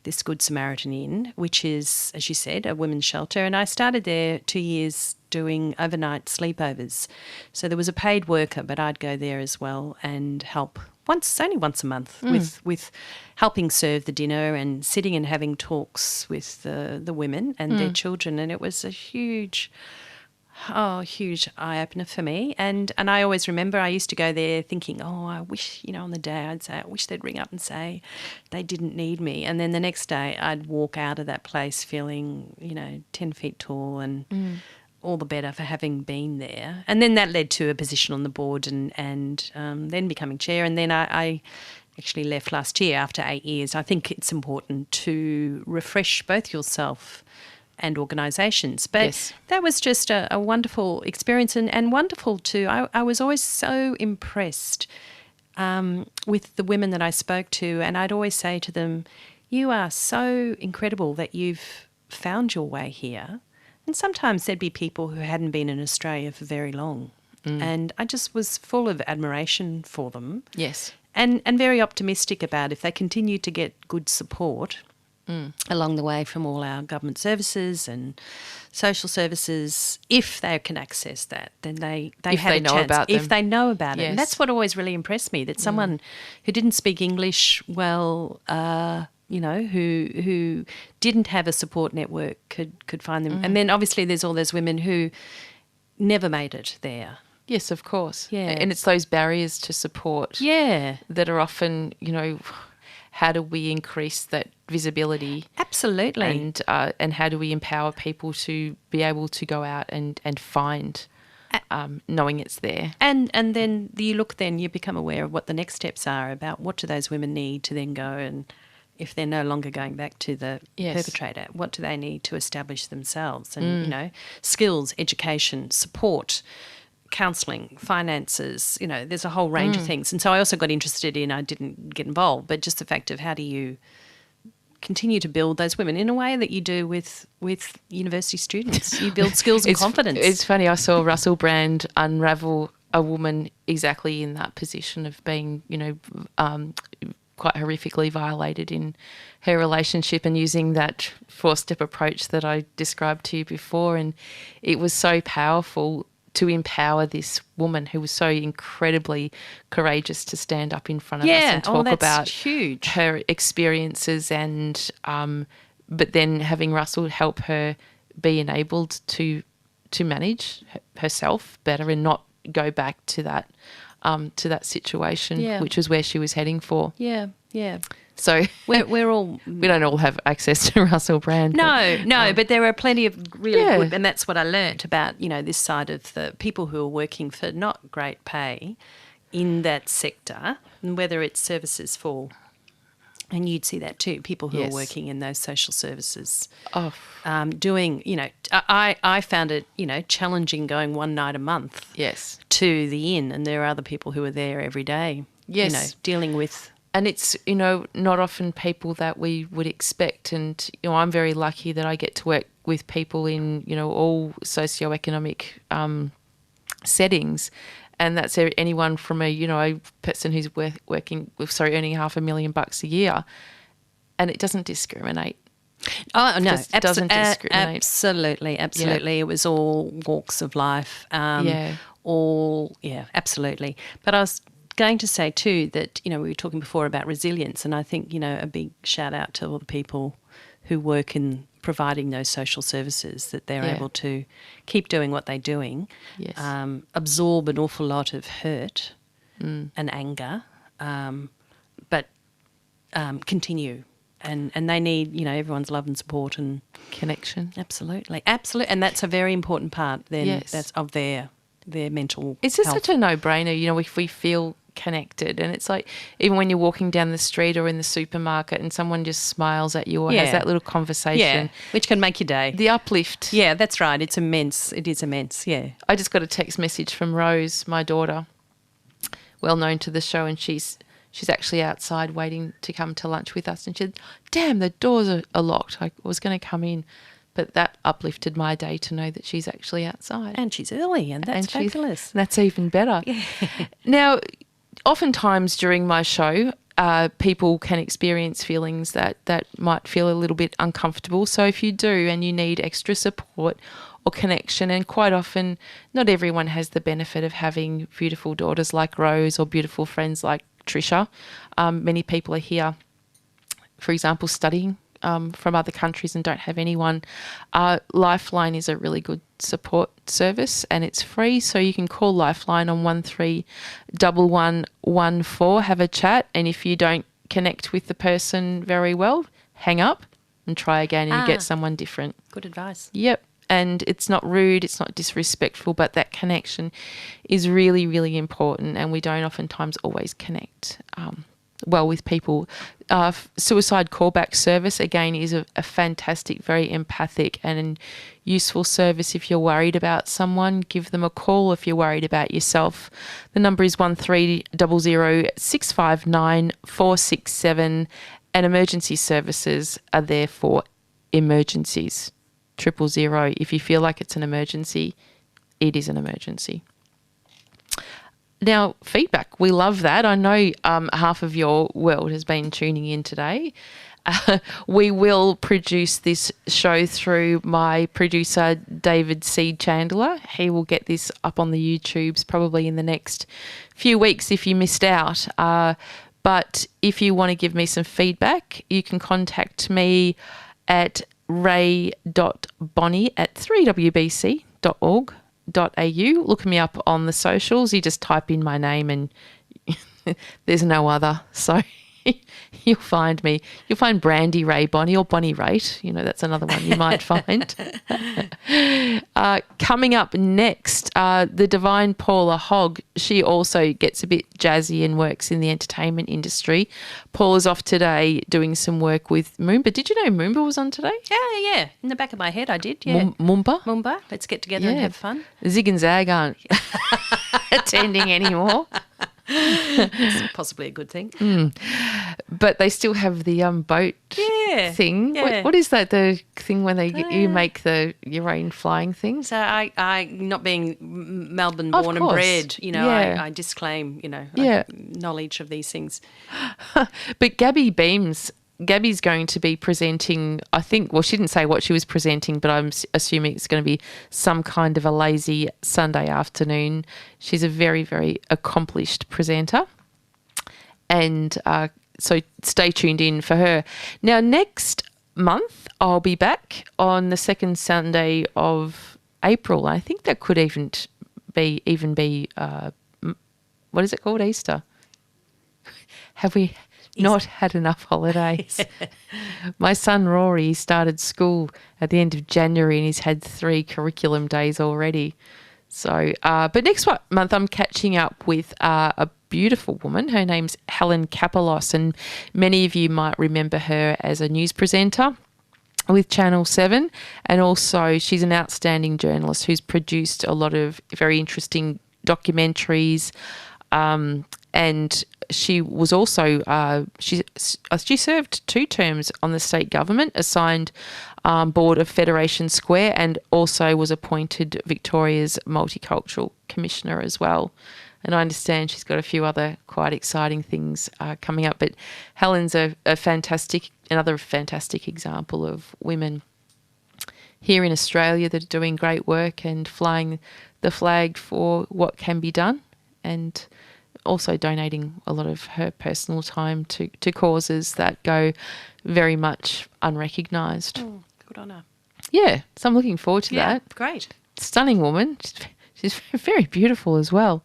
this Good Samaritan Inn, which is, as you said, a women's shelter. And I started there 2 years doing overnight sleepovers. So there was a paid worker, but I'd go there as well and help only once a month with helping serve the dinner and sitting and having talks with the women and their children. And it was a huge eye-opener for me. And I always remember I used to go there thinking, I wish, on the day I'd say, I wish they'd ring up and say they didn't need me. And then the next day I'd walk out of that place feeling, 10 feet tall and all the better for having been there. And then that led to a position on the board and then becoming chair. And then I actually left last year after 8 years. I think it's important to refresh both yourself and organisations. But that was just a wonderful experience and wonderful too. I was always so impressed with the women that I spoke to, and I'd always say to them, you are so incredible that you've found your way here. And sometimes there'd be people who hadn't been in Australia for very long. And I just was full of admiration for them. Yes. And very optimistic about if they continue to get good support along the way from all our government services and social services, if they can access that, then they have a chance. If they know about it. And that's what always really impressed me, that someone who didn't speak English well, who didn't have a support network could find them. And then obviously there's all those women who never made it there. Yes, of course. Yeah. And it's those barriers to support that are often, how do we increase that visibility? Absolutely. And how do we empower people to be able to go out and find, knowing it's there? And then you become aware of what the next steps are about what do those women need to then go, and if they're no longer going back to the perpetrator, what do they need to establish themselves? And, skills, education, support, counselling, finances, there's a whole range of things. And so I also got interested I didn't get involved, but just the fact of how do you continue to build those women in a way that you do with university students. You build skills and confidence. It's funny, I saw Russell Brand unravel a woman exactly in that position of being, quite horrifically violated in her relationship, and using that 4-step approach that I described to you before. And it was so powerful to empower this woman who was so incredibly courageous to stand up in front of us and talk about her experiences, and but then having Russell help her be enabled to manage herself better and not go back to that situation, which was where she was heading for. Yeah. So we're all... We don't all have access to Russell Brand. No, but there are plenty of really good... And that's what I learnt about, this side of the people who are working for not great pay in that sector, and whether it's services for... And you'd see that too, people who are working in those social services. Doing, I found it, challenging going one night a month to the inn, and there are other people who are there every day, dealing with... And it's, not often people that we would expect. And, I'm very lucky that I get to work with people in, all socioeconomic settings. And that's anyone from a person who's earning $500,000 a year. And it doesn't discriminate. Oh, no. Doesn't discriminate. Absolutely. Yeah. It was all walks of life. Absolutely. But I was going to say too that, we were talking before about resilience, and I think, a big shout out to all the people who work in providing those social services, that they're able to keep doing what they're doing, absorb an awful lot of hurt and anger, but continue. And they need, everyone's love and support and connection. Absolutely. And that's a very important part then that's of their mental It's just health. such a no-brainer, if we feel connected. And it's like even when you're walking down the street or in the supermarket and someone just smiles at you or has that little conversation. Which can make your day. The uplift. Yeah, that's right. It's immense. It is immense, yeah. I just got a text message from Rose, my daughter, well known to the show, and she's actually outside waiting to come to lunch with us. And she said, damn, the doors are locked. I was going to come in. But that uplifted my day to know that she's actually outside. And she's early, and that's fabulous. That's even better. Yeah. Now, oftentimes during my show, people can experience feelings that might feel a little bit uncomfortable. So if you do and you need extra support or connection, and quite often not everyone has the benefit of having beautiful daughters like Rose or beautiful friends like Tricia. Many people are here, for example, studying from other countries and don't have anyone. Lifeline is a really good support service and it's free, so you can call Lifeline on 131114, have a chat, and if you don't connect with the person very well, hang up and try again and get someone different. Good advice. Yep. And it's not rude, it's not disrespectful, but that connection is really, really important, and we don't oftentimes always connect well with people. Suicide callback service, again, is a fantastic, very empathic and useful service. If you're worried about someone, give them a call. If you're worried about yourself, the number is 1300 659 467, and emergency services are there for emergencies. 000. If you feel like it's an emergency, it is an emergency. Now, feedback, we love that. I know half of your world has been tuning in today. We will produce this show through my producer, David C. Chandler. He will get this up on the YouTubes probably in the next few weeks if you missed out. But if you want to give me some feedback, you can contact me at rae.bonney@3wbc.org.au. Look me up on the socials. You just type in my name and there's no other. So you'll find me. You'll find Brandy Rae Bonney or Bonnie Rate. You know, that's another one you might find. Coming up next, the divine Paula Hogg. She also gets a bit jazzy and works in the entertainment industry. Paula's off today doing some work with Moomba. Did you know Moomba was on today? Yeah. In the back of my head, I did, yeah. Moomba? Let's get together and have fun. Zig and Zag aren't attending anymore. It's possibly a good thing. But they still have the boat thing. Yeah. What is that, the thing when you make your own flying thing? So I not being Melbourne born and bred, I disclaim, knowledge of these things. But Gabby's going to be presenting, I think, well, she didn't say what she was presenting, but I'm assuming it's going to be some kind of a lazy Sunday afternoon. She's a very, very accomplished presenter. And so stay tuned in for her. Now, next month, I'll be back on the second Sunday of April. I think that could even be what is it called, Easter? Have we not had enough holidays? My son Rory started school at the end of January and he's had 3 curriculum days already. So, but next month I'm catching up with a beautiful woman. Her name's Helen Kapelos, and many of you might remember her as a news presenter with Channel 7, and also she's an outstanding journalist who's produced a lot of very interesting documentaries, and she was also she served 2 terms on the state government, assigned board of Federation Square, and also was appointed Victoria's Multicultural Commissioner as well. And I understand she's got a few other quite exciting things coming up. But Helen's another fantastic example of women here in Australia that are doing great work and flying the flag for what can be done, and also donating a lot of her personal time to causes that go very much unrecognised. Good on her. Yeah, so I'm looking forward to that. Great. Stunning woman. She's very beautiful as well.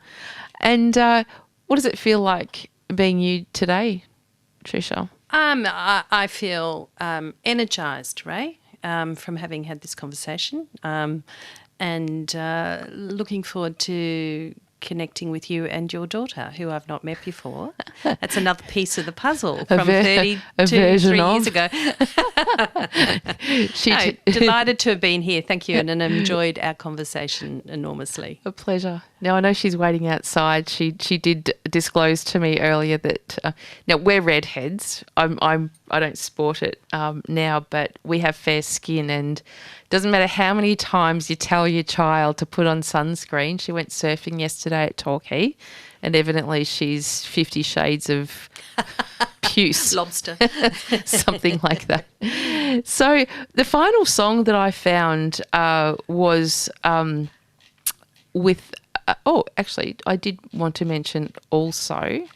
And what does it feel like being you today, Tricia? I feel energised, Rae, from having had this conversation, and looking forward to connecting with you and your daughter, who I've not met before. That's another piece of the puzzle from 3 years ago. Delighted to have been here. Thank you, and enjoyed our conversation enormously. A pleasure. Now, I know she's waiting outside. She did disclose to me earlier that now we're redheads. I don't sport it now, but we have fair skin, and it doesn't matter how many times you tell your child to put on sunscreen. She went surfing yesterday at Torquay, and evidently she's 50 shades of puce. Lobster. Something like that. So the final song that I found was with actually, I did want to mention also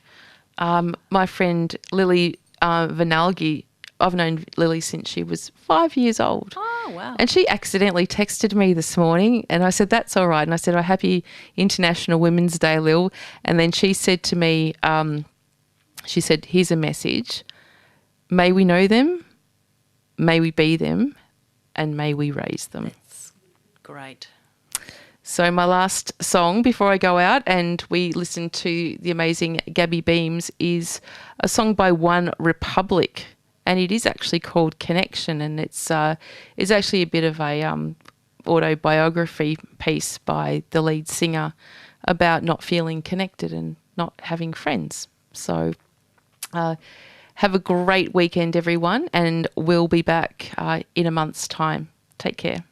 my friend Lily Vanalgi. I've known Lily since she was 5 years old. Oh, wow. And she accidentally texted me this morning, and I said, that's all right. And I said, oh, happy International Women's Day, Lil. And then she said to me, she said, here's a message. May we know them, may we be them, and may we raise them. That's great. So my last song before I go out and we listen to the amazing Gabby Beams is a song by One Republic, and it is actually called Connection, and it's actually a bit of a autobiography piece by the lead singer about not feeling connected and not having friends. So have a great weekend, everyone, and we'll be back in a month's time. Take care.